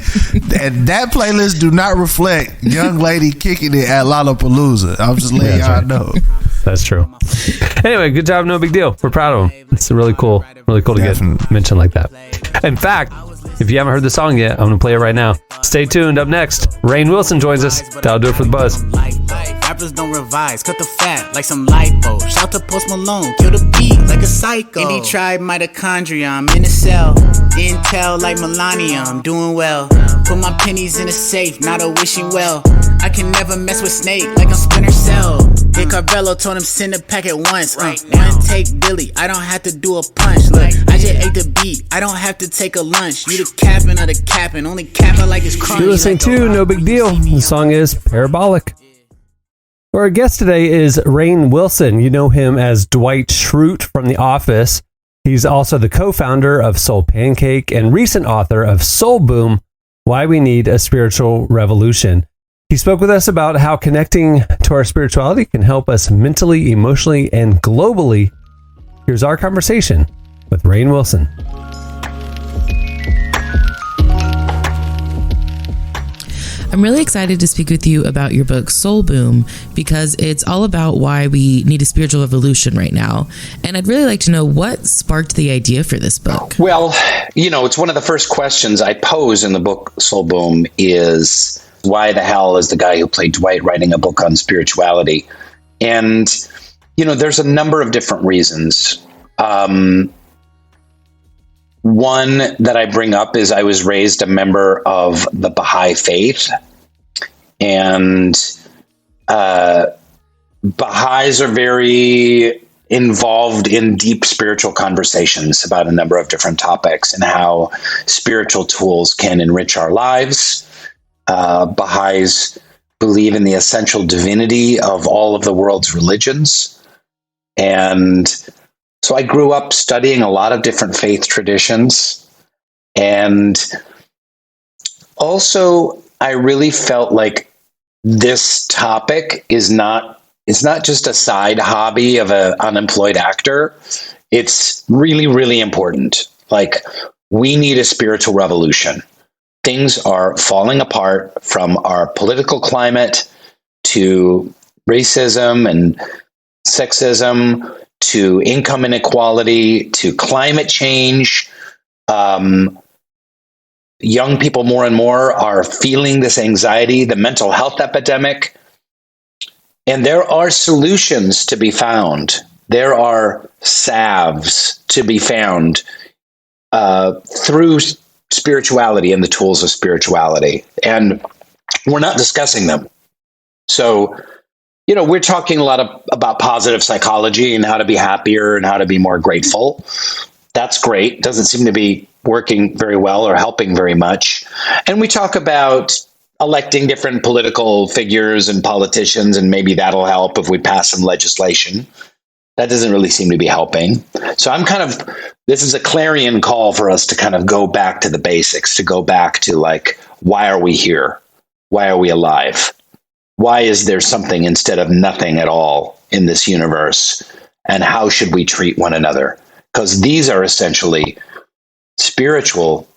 And that playlist do not reflect young lady kicking it at Lollapalooza. I'm just letting y'all know. That's true. Anyway, good job. No Big Deal. We're proud of him. It's really cool to get mentioned like that. In fact, if you haven't heard the song yet, I'm going to play it right now. Stay tuned. Up next, Rainn Wilson joins us. That'll do it for the buzz. Rappers don't revise, cut the fat like some lipo. Shout to Post Malone, kill the beat like a psycho. Indie tribe mitochondria, I'm in a cell. Intel like Melania, I'm doing well. Put my pennies in a safe, not a wishing well. I can never mess with Snake like I'm Splinter Cell. Dick Carvello told him send a packet once. One take Billy, I don't have to do a punch. Look, I just ate the beat, I don't have to take a lunch. You the capping of the capping, only capping like it's crunch. You're listening to No Big Deal. The song is Parabolic. Our guest today is Rainn Wilson. You know him as Dwight Schrute from The Office. He's also the co-founder of Soul Pancake and recent author of Soul Boom, Why We Need a Spiritual Revolution. He spoke with us about how connecting to our spirituality can help us mentally, emotionally, and globally. Here's our conversation with Rainn Wilson. I'm really excited to speak with you about your book, Soul Boom, because it's all about why we need a spiritual revolution right now. And I'd really like to know what sparked the idea for this book. Well, it's one of the first questions I pose in the book, Soul Boom, is why the hell is the guy who played Dwight writing a book on spirituality? And, there's a number of different reasons. One that I bring up is I was raised a member of the Baha'i faith, and Baha'is are very involved in deep spiritual conversations about a number of different topics and how spiritual tools can enrich our lives. Baha'is believe in the essential divinity of all of the world's religions. And so I grew up studying a lot of different faith traditions. And also, I really felt like this topic is not It's not just a side hobby of an unemployed actor. It's really, really important. Like, we need a spiritual revolution. Things are falling apart, from our political climate to racism and sexism to income inequality to climate change. Young people more and more are feeling this anxiety, the mental health epidemic. And there are solutions to be found. There are salves to be found through spirituality and the tools of spirituality. And we're not discussing them. So, we're talking a lot about positive psychology and how to be happier and how to be more grateful. That's great. Doesn't seem to be working very well or helping very much. And we talk about electing different political figures and politicians, and maybe that'll help if we pass some legislation. That doesn't really seem to be helping. So this is a clarion call for us to kind of go back to the basics, to go back to, like, why are we here? Why are we alive? Why is there something instead of nothing at all in this universe? And how should we treat one another? Because these are essentially spiritual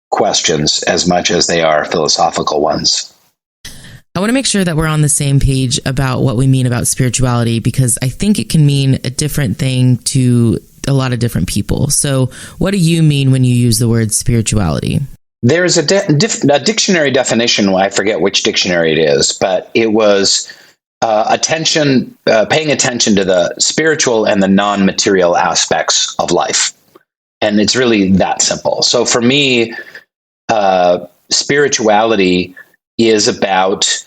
questions as much as they are philosophical ones. I want to make sure that we're on the same page about what we mean about spirituality, because I think it can mean a different thing to a lot of different people. So what do you mean when you use the word spirituality? There's a dictionary definition. I forget which dictionary it is, but it was paying attention to the spiritual and the non-material aspects of life. And it's really that simple. So for me, spirituality is about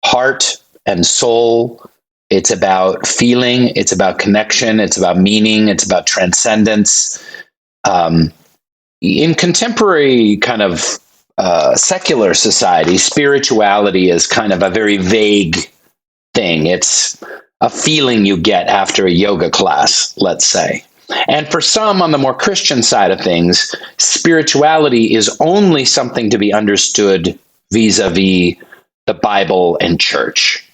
heart and soul. It's about feeling. It's about connection. It's about meaning. It's about transcendence. In contemporary kind of secular society, spirituality is kind of a very vague thing. It's a feeling you get after a yoga class, let's say. And for some, on the more Christian side of things, spirituality is only something to be understood vis-a-vis the Bible and church.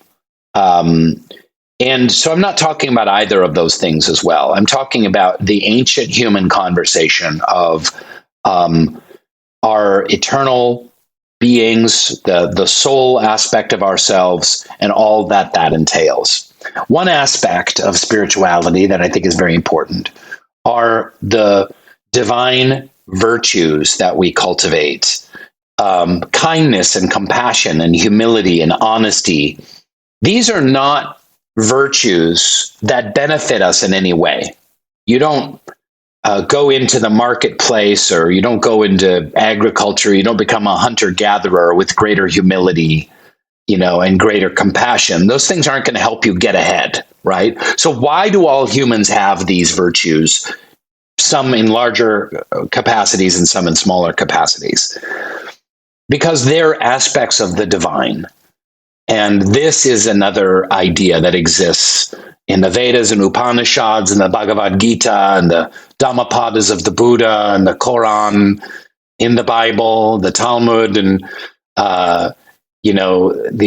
And so I'm not talking about either of those things as well. I'm talking about the ancient human conversation of our eternal beings, the soul aspect of ourselves, and all that entails. One aspect of spirituality that I think is very important are the divine virtues that we cultivate. Kindness and compassion and humility and honesty. These are not virtues that benefit us in any way. You don't go into the marketplace, or you don't go into agriculture. You don't become a hunter-gatherer with greater humility, and greater compassion. Those things aren't going to help you get ahead, right? So why do all humans have these virtues? Some in larger capacities and some in smaller capacities. Because they're aspects of the divine. And this is another idea that exists in the Vedas and Upanishads and the Bhagavad Gita and the Dhammapadas of the Buddha and the Quran, in the Bible, the Talmud, and the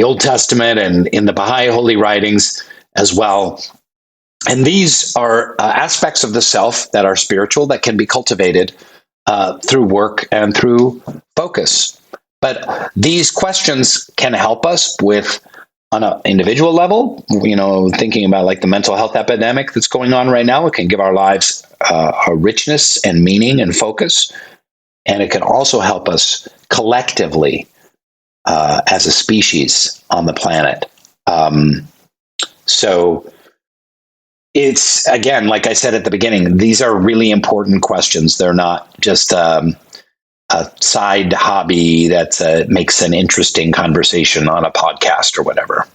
Old Testament, and in the Baha'i holy writings as well. And these are aspects of the self that are spiritual, that can be cultivated through work and through focus. But these questions can help us with, on an individual level, thinking about like the mental health epidemic that's going on right now. It can give our lives a richness and meaning and focus. And it can also help us collectively as a species on the planet. So it's, again, like I said at the beginning, these are really important questions. They're not just a side hobby that makes an interesting conversation on a podcast or whatever.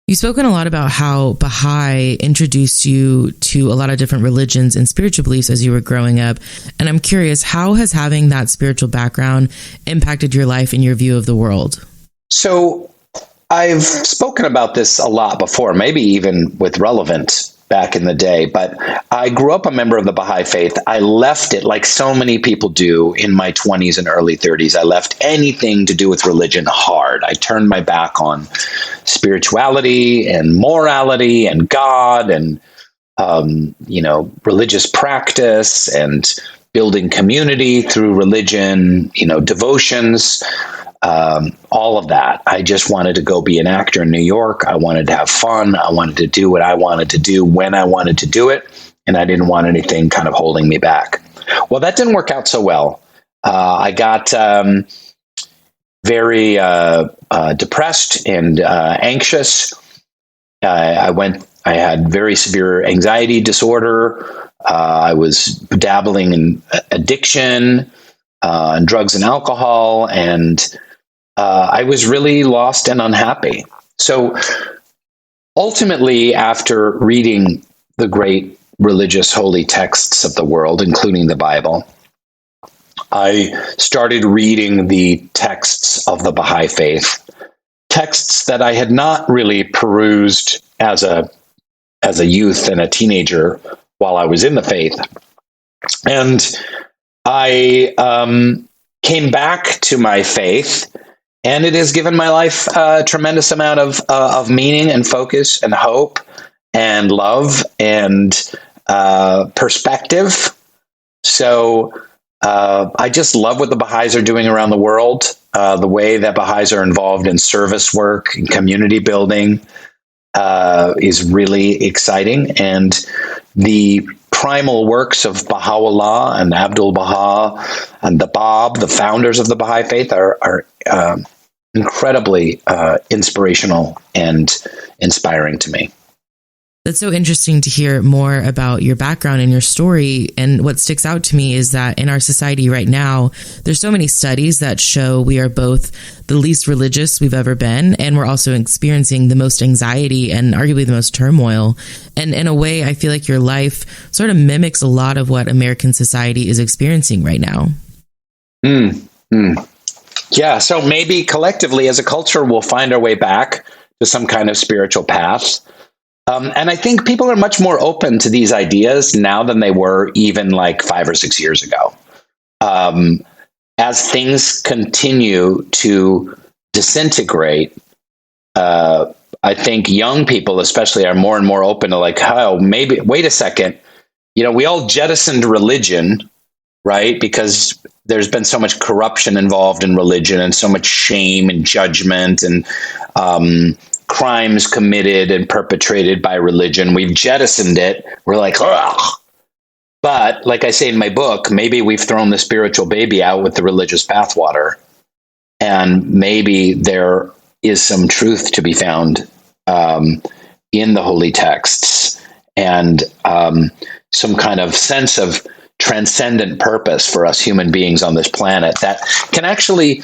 You've spoken a lot about how Baha'i introduced you to a lot of different religions and spiritual beliefs as you were growing up. And I'm curious, how has having that spiritual background impacted your life and your view of the world? So I've spoken about this a lot before, maybe even with relevant back in the day. But I grew up a member of the Baha'i faith. I left it like so many people do in my 20s and early 30s. I left anything to do with religion hard. I turned my back on spirituality and morality and God and, religious practice and building community through religion, devotions. All of that. I just wanted to go be an actor in New York. I wanted to have fun. I wanted to do what I wanted to do when I wanted to do it. And I didn't want anything kind of holding me back. Well, that didn't work out so well. I got very depressed and anxious. I had very severe anxiety disorder. I was dabbling in addiction, and drugs and alcohol, and I was really lost and unhappy. So ultimately, after reading the great religious holy texts of the world, including the Bible, I started reading the texts of the Baha'i faith, texts that I had not really perused as a youth and a teenager while I was in the faith. And I came back to my faith, and it has given my life a tremendous amount of meaning and focus and hope and love and perspective. So I just love what the Baha'is are doing around the world. The way that Baha'is are involved in service work and community building is really exciting. And the primal works of Baha'u'llah and Abdul Baha and the Bab, the founders of the Baha'i faith, are incredibly inspirational and inspiring to me. That's so interesting to hear more about your background and your story. And what sticks out to me is that in our society right now, there's so many studies that show we are both the least religious we've ever been, and we're also experiencing the most anxiety and arguably the most turmoil. And in a way, I feel like your life sort of mimics a lot of what American society is experiencing right now. Yeah, so maybe collectively as a culture, we'll find our way back to some kind of spiritual path. And I think people are much more open to these ideas now than they were even like 5 or 6 years ago. As things continue to disintegrate, I think young people especially are more and more open to like, oh, maybe, wait a second. We all jettisoned religion, right? Because there's been so much corruption involved in religion and so much shame and judgment and crimes committed and perpetrated by religion. We've jettisoned it. We're like, ugh. But like I say in my book, maybe we've thrown the spiritual baby out with the religious bathwater. And maybe there is some truth to be found in the holy texts and some kind of sense of transcendent purpose for us human beings on this planet that can actually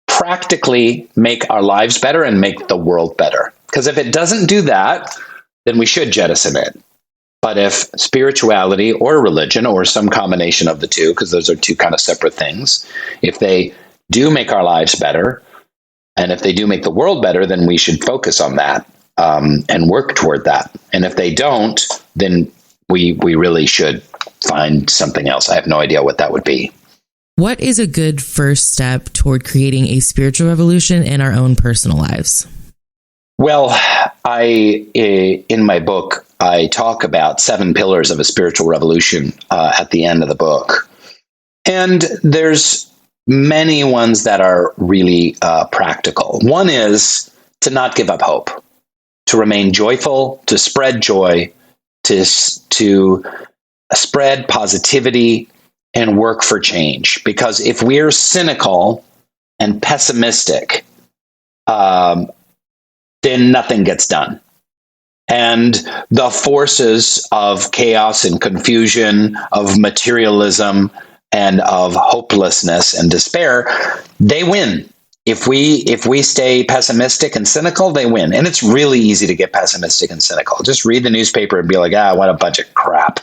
practically make our lives better and make the world better. Because if it doesn't do that, then we should jettison it. But if spirituality or religion or some combination of the two, because those are two kind of separate things, if they do make our lives better, and if they do make the world better, then we should focus on that and work toward that. And if they don't, then we really should find something else. I have no idea what that would be. What is a good first step toward creating a spiritual revolution in our own personal lives? Well, in my book, I talk about 7 pillars of a spiritual revolution at the end of the book. And there's many ones that are really practical. One is to not give up hope, to remain joyful, to spread joy, to spread positivity, and work for change. Because if we're cynical and pessimistic, then nothing gets done. And the forces of chaos and confusion, of materialism, and of hopelessness and despair, they win. If we stay pessimistic and cynical, they win. And it's really easy to get pessimistic and cynical. Just read the newspaper and be like, what a bunch of crap.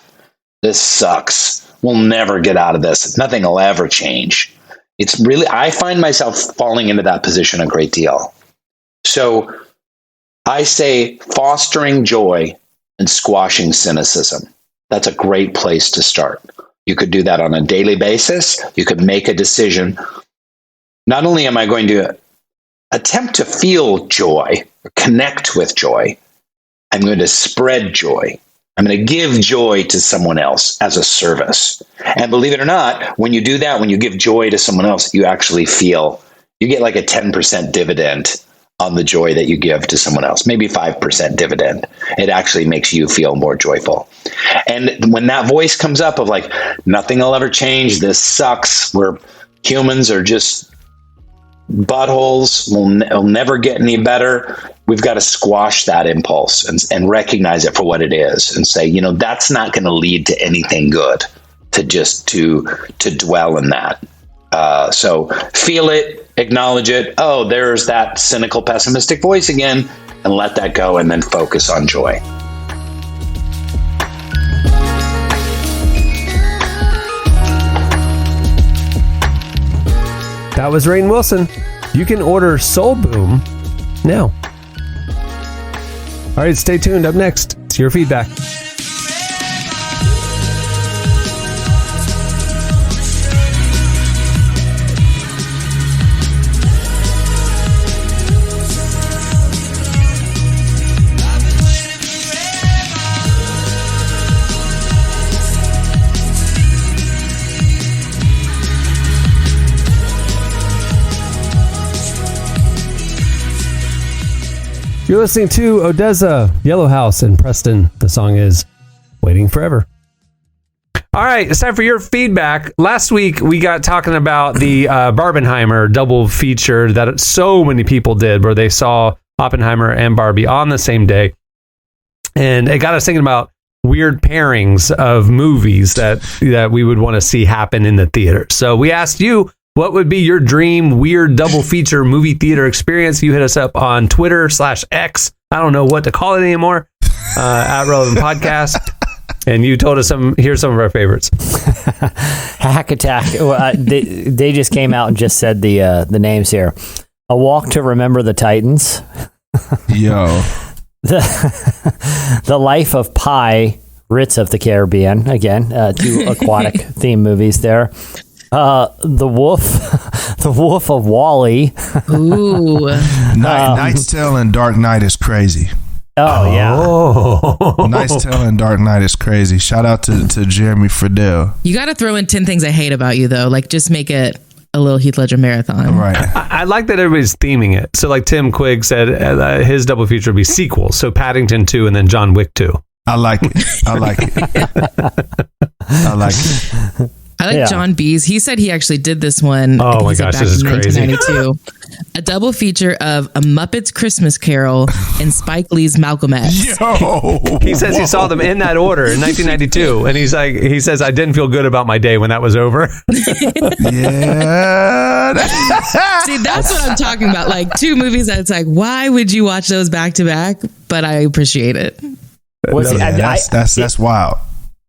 This sucks. We'll never get out of this. Nothing will ever change. It's really, I find myself falling into that position a great deal. So I say fostering joy and squashing cynicism. That's a great place to start. You could do that on a daily basis. You could make a decision. Not only am I going to attempt to feel joy or connect with joy, I'm going to spread joy. I'm going to give joy to someone else as a service. And believe it or not, when you do that, when you give joy to someone else, you actually feel, you get like a 10% dividend on the joy that you give to someone else, maybe 5% dividend. It actually makes you feel more joyful. And when that voice comes up of like, nothing will ever change, this sucks, where humans are just buttholes, will never get any better, we've got to squash that impulse and recognize it for what it is and say, that's not going to lead to anything good, to just to dwell in that. So feel it, acknowledge it. Oh, there's that cynical, pessimistic voice again, and let that go, and then focus on joy. That was Rainn Wilson. You can order Soul Boom now. All right, stay tuned. Up next, it's your feedback. You're listening to Odessa, Yellow House, and Preston. The song is Waiting Forever. All right, it's time for your feedback. Last week, we got talking about the Barbenheimer double feature that so many people did, where they saw Oppenheimer and Barbie on the same day. And it got us thinking about weird pairings of movies that we would want to see happen in the theater. So we asked you, what would be your dream weird double feature movie theater experience? You hit us up on Twitter/X. I don't know what to call it anymore. At Relevant Podcast. And you told us here's some of our favorites. Hack Attack. They just came out and just said the names here. A Walk to Remember the Titans. Yo. The Life of Pi, Ritz of the Caribbean. Again, two aquatic theme movies there. The Wolf of Wall-E. Ooh. Knight's Tale and Dark Knight is crazy. Oh, yeah. Knight's Tale and Dark Knight is crazy. Shout out to Jeremy Friedel. You got to throw in 10 things I hate about you, though. Like, just make it a little Heath Ledger marathon. Right. I like that everybody's theming it. So, like Tim Quigg said, his double feature would be sequels. So, Paddington 2 and then John Wick 2. I like it. I like it. I like John Bees. He said he actually did this one. Oh my gosh, this is crazy. 1992. A double feature of A Muppet's Christmas Carol and Spike Lee's Malcolm X. Yo, he says he saw them in that order in 1992, and he says I didn't feel good about my day when that was over. Yeah. See, that's what I'm talking about. Like two movies that's like, why would you watch those back to back? But I appreciate it. That's wild.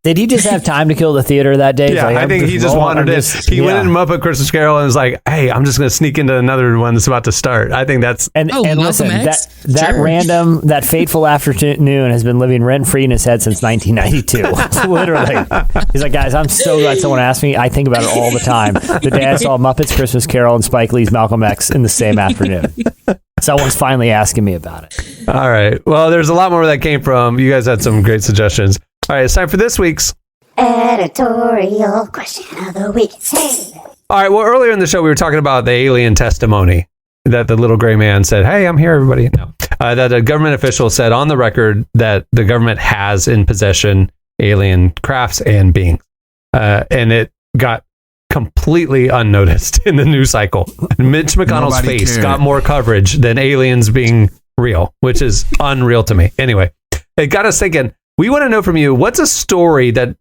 Did he just have time to kill the theater that day? Yeah, like, I think he just wanted it. He went in Muppet Christmas Carol and was like, hey, I'm just going to sneak into another one that's about to start. I think that's... And listen, that fateful afternoon has been living rent-free in his head since 1992. Literally. He's like, guys, I'm so glad someone asked me. I think about it all the time. The day I saw Muppet's Christmas Carol and Spike Lee's Malcolm X in the same afternoon. Someone's finally asking me about it. All right. Well, there's a lot more where that came from. You guys had some great suggestions. All right, it's time for this week's editorial question of the week. All right, well, earlier in the show, we were talking about the alien testimony that the little gray man said, hey, I'm here, everybody. No. That a government official said on the record that the government has in possession alien crafts and beings. And it got completely unnoticed in the news cycle. Mitch McConnell's face got more coverage than aliens being real, which is unreal to me. Anyway, it got us thinking. We want to know from you, what's a story that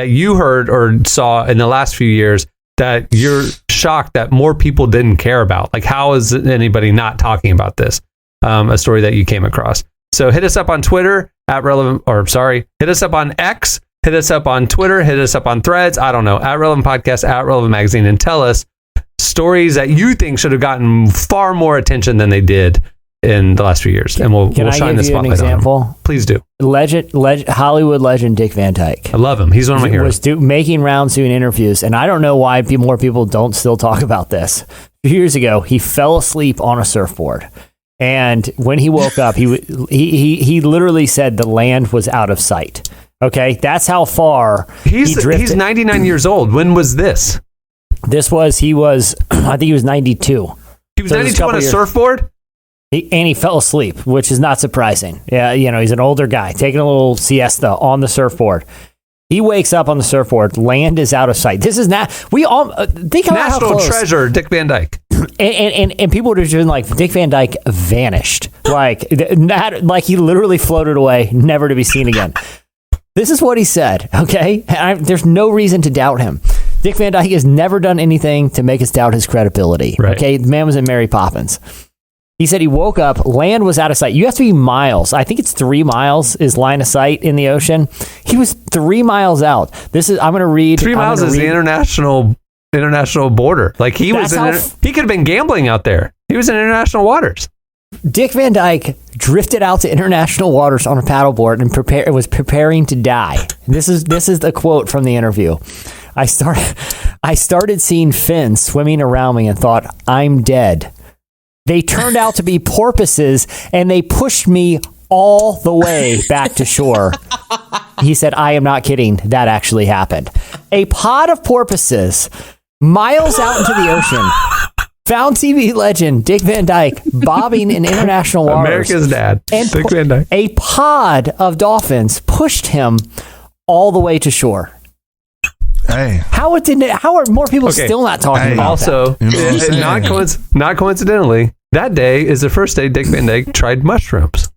you heard or saw in the last few years that you're shocked that more people didn't care about? Like, how is anybody not talking about this? A story that you came across. So hit us up on Twitter hit us up on X, hit us up on Twitter, hit us up on Threads. I don't know, at Relevant Podcast, at Relevant Magazine, and tell us stories that you think should have gotten far more attention than they did in the last few years, and we'll shine the spotlight on him. Please do. Hollywood legend Dick Van Dyke. I love him. He's one of my heroes. Was making rounds doing interviews, and I don't know why more people don't still talk about this. A few years ago, he fell asleep on a surfboard, and when he woke up, he literally said the land was out of sight. Okay, that's how far he drifted. He's 99 years old. When was this? He was I think he was 92. He was 92 on a surfboard? And he fell asleep, which is not surprising. Yeah, he's an older guy taking a little siesta on the surfboard. He wakes up on the surfboard. Land is out of sight. This is we all think about how close. National treasure, Dick Van Dyke. And people would have been like, Dick Van Dyke vanished, like he literally floated away, never to be seen again. This is what he said. Okay, there's no reason to doubt him. Dick Van Dyke has never done anything to make us doubt his credibility. Right. Okay, the man was in Mary Poppins. He said he woke up, land was out of sight. You have to be miles. I think it's 3 miles is line of sight in the ocean. He was 3 miles out. I'm going to read. 3 miles is the international border. Like he could have been gambling out there. He was in international waters. Dick Van Dyke drifted out to international waters on a paddleboard and was preparing to die. This is the quote from the interview. I started seeing fins swimming around me and thought, I'm dead. They turned out to be porpoises, and they pushed me all the way back to shore. He said, I am not kidding. That actually happened. A pod of porpoises miles out into the ocean found TV legend Dick Van Dyke bobbing in international waters. America's dad, and Dick Van Dyke. A pod of dolphins pushed him all the way to shore. Hey, how are more people still not talking about also, that? Not coincidentally, that day is the first day Dick Van Dyke tried mushrooms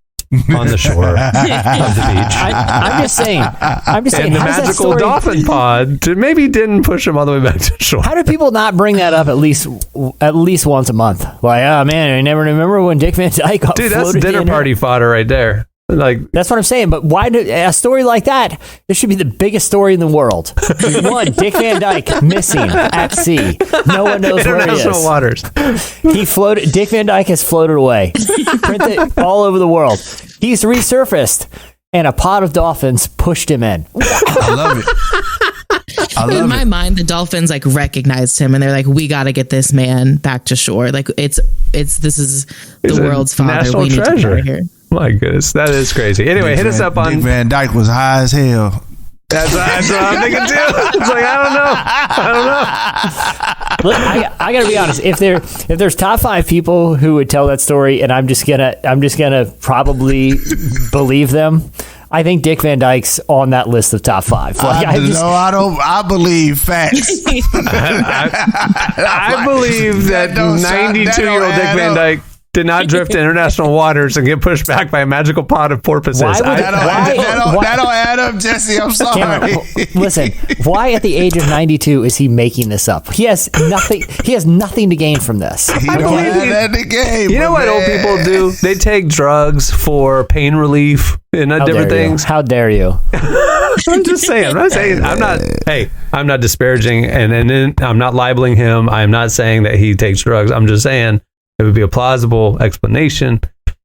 on the shore of the beach. I'm just saying. And the magical dolphin pod maybe didn't push him all the way back to shore. How do people not bring that up at least once a month? Like, oh man, I never remember when Dick Van Dyke got Dude, that's dinner party fodder right there. Like, that's what I'm saying. But why a story like that? This should be the biggest story in the world. One, Dick Van Dyke missing at sea. No one knows where he is. International waters. He floated. Dick Van Dyke has floated away. Printed all over the world. He's resurfaced, and a pod of dolphins pushed him in. I love it. In my mind, the dolphins like recognized him, and they're like, "We got to get this man back to shore. Like this is the world's father. National we need treasure. to get out of here." My goodness, that is crazy. Anyway, hit us up on... Dick Van Dyke was high as hell. That's what I'm thinking too. It's like, I don't know. Look, I gotta be honest. If there's top 5 people who would tell that story, and I'm just gonna probably believe them, I think Dick Van Dyke's on that list of top 5. Like, I believe facts. I believe that 92-year-old Dick Van Dyke did not drift to international waters and get pushed back by a magical pod of porpoises. That'll add up, Jesse. I'm sorry. Cameron, listen, why at the age of 92 is he making this up? He has nothing to gain from this. He don't have that to gain. You know what old people do? They take drugs for pain relief and different things. How dare you? I'm just saying. I'm not disparaging and I'm not libeling him. I'm not saying that he takes drugs. I'm just saying it would be a plausible explanation.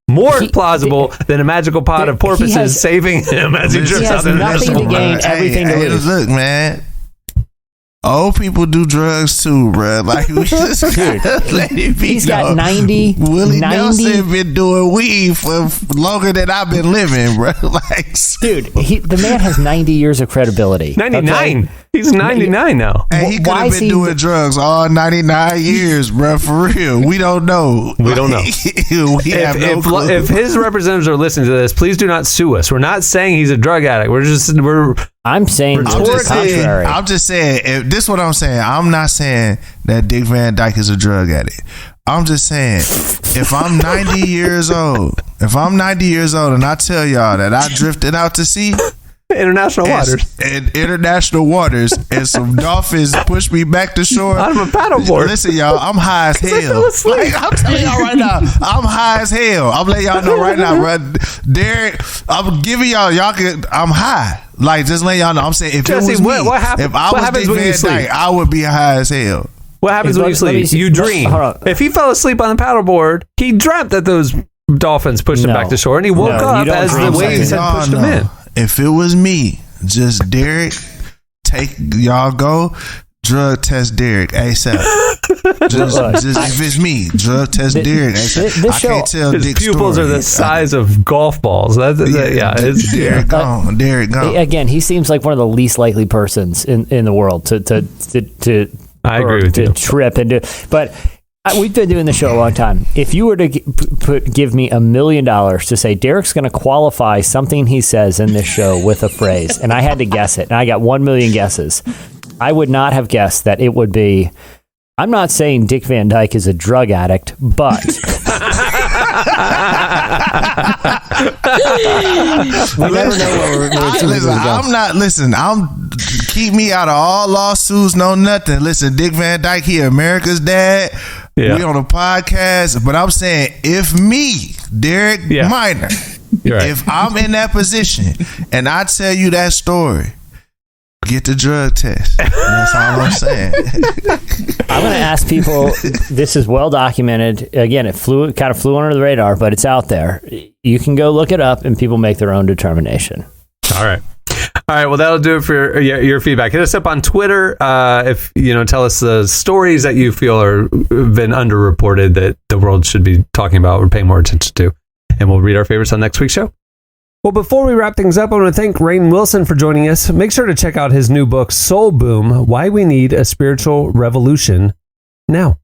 More plausible than a magical pod of porpoises saving him as he drifts out. He has nothing to gain, everything to lose. Look, man. Old people do drugs too, bro. Like, we just let it be. He's got 90. Willie Nelson been doing weed for longer than I've been living, bro. Like, dude, the man has 90 years of credibility. 99. Okay? He's 99 now. And he could have been doing drugs all 99 years, bro. For real. We don't know. We don't know. If his representatives are listening to this, please do not sue us. We're not saying he's a drug addict. I'm saying the contrary. I'm just saying, this is what I'm saying. I'm not saying that Dick Van Dyke is a drug addict. I'm just saying, if I'm 90 years old and I tell y'all that I drifted out to sea, international waters, and some dolphins pushed me back to shore out of a paddleboard. Listen, y'all, I'm high as hell. Like, I'm telling y'all right now, I'm high as hell. I'm letting y'all know right now, bro. Derek, I'm giving y'all I'm high. Like, just letting y'all know. I'm saying, if Jesse, it was me, what happens? If I was Dick Van Dyke, I would be high as hell. What happens when you sleep? You dream. If he fell asleep on the paddleboard, he dreamt that those dolphins pushed him back to shore, and he woke up as the waves had pushed him in. If it was me, just Derek, y'all go drug test Derek ASAP. Just if it's me, drug test Derek ASAP. I can't tell his Dick's pupils story. are the size of golf balls. It's Derek gone. Derek gone. Again, he seems like one of the least likely persons in the world to I agree with you. Trip and do. But we've been doing the show a long time. If you were to give me $1 million to say Derek's going to qualify something he says in this show with a phrase, and I had to guess it, and I got 1 million guesses, I would not have guessed that it would be. I'm not saying Dick Van Dyke is a drug addict, but we never know where I'm keep me out of all lawsuits, no nothing. Listen, Dick Van Dyke here, America's dad. Yeah. We on a podcast, but I'm saying if me, Derek Minor, if I'm in that position and I tell you that story, get the drug test. That's all I'm saying. I'm going to ask people, this is well documented. Again, it kind of flew under the radar, but it's out there. You can go look it up and people make their own determination. All right. Well, that'll do it for your feedback. Hit us up on Twitter. If tell us the stories that you feel are been underreported that the world should be talking about or paying more attention to, and we'll read our favorites on next week's show. Well, before we wrap things up, I want to thank Rainn Wilson for joining us. Make sure to check out his new book, Soul Boom: Why We Need a Spiritual Revolution Now.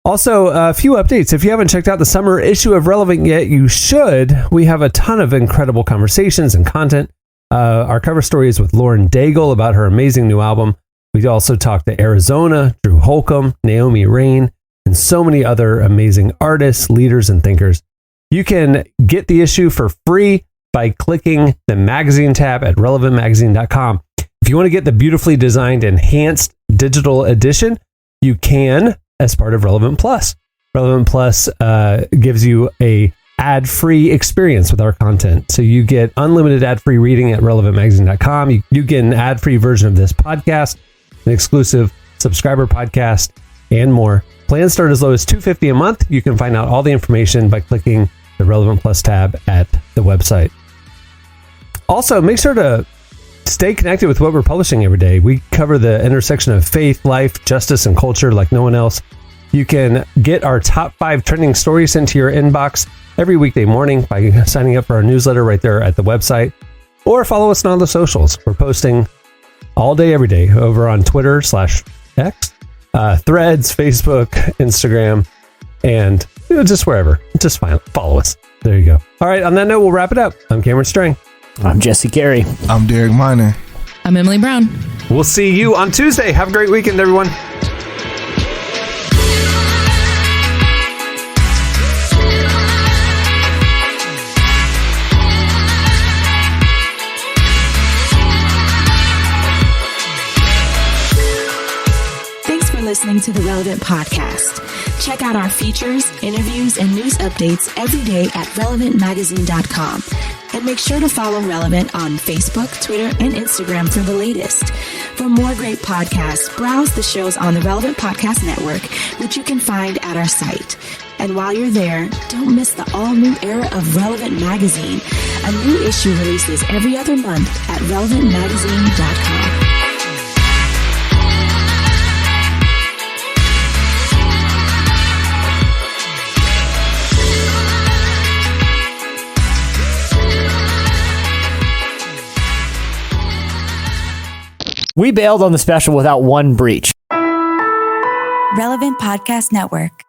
Also, a few updates. If you haven't checked out the summer issue of Relevant yet, you should. We have a ton of incredible conversations and content. Our cover story is with Lauren Daigle about her amazing new album. We also talked to Arizona, Drew Holcomb, Naomi Raine, and so many other amazing artists, leaders, and thinkers. You can get the issue for free by clicking the magazine tab at relevantmagazine.com. If you want to get the beautifully designed enhanced digital edition, you can as part of Relevant Plus. Relevant Plus gives you a ad-free experience with our content. So you get unlimited ad-free reading at relevantmagazine.com. You get an ad-free version of this podcast, an exclusive subscriber podcast, and more. Plans start as low as $250 a month. You can find out all the information by clicking the Relevant Plus tab at the website. Also, make sure to stay connected with what we're publishing every day. We cover the intersection of faith, life, justice, and culture like no one else. You can get our top 5 trending stories sent to your inbox every weekday morning by signing up for our newsletter right there at the website, or follow us on all the socials. We're posting all day, every day over on Twitter/X, Threads, Facebook, Instagram, and just wherever. Just follow us. There you go. All right. On that note, we'll wrap it up. I'm Cameron Strang. I'm Jesse Carey. I'm Derek Minor. I'm Emily Brown. We'll see you on Tuesday. Have a great weekend, everyone. Listening to the Relevant Podcast. Check out our features, interviews, and news updates every day at relevantmagazine.com. And make sure to follow Relevant on Facebook, Twitter, and Instagram for the latest. For more great podcasts, browse the shows on the Relevant Podcast Network, which you can find at our site. And while you're there, don't miss the all-new era of Relevant Magazine. A new issue releases every other month at relevantmagazine.com. We bailed on the special without one breach. Relevant Podcast Network.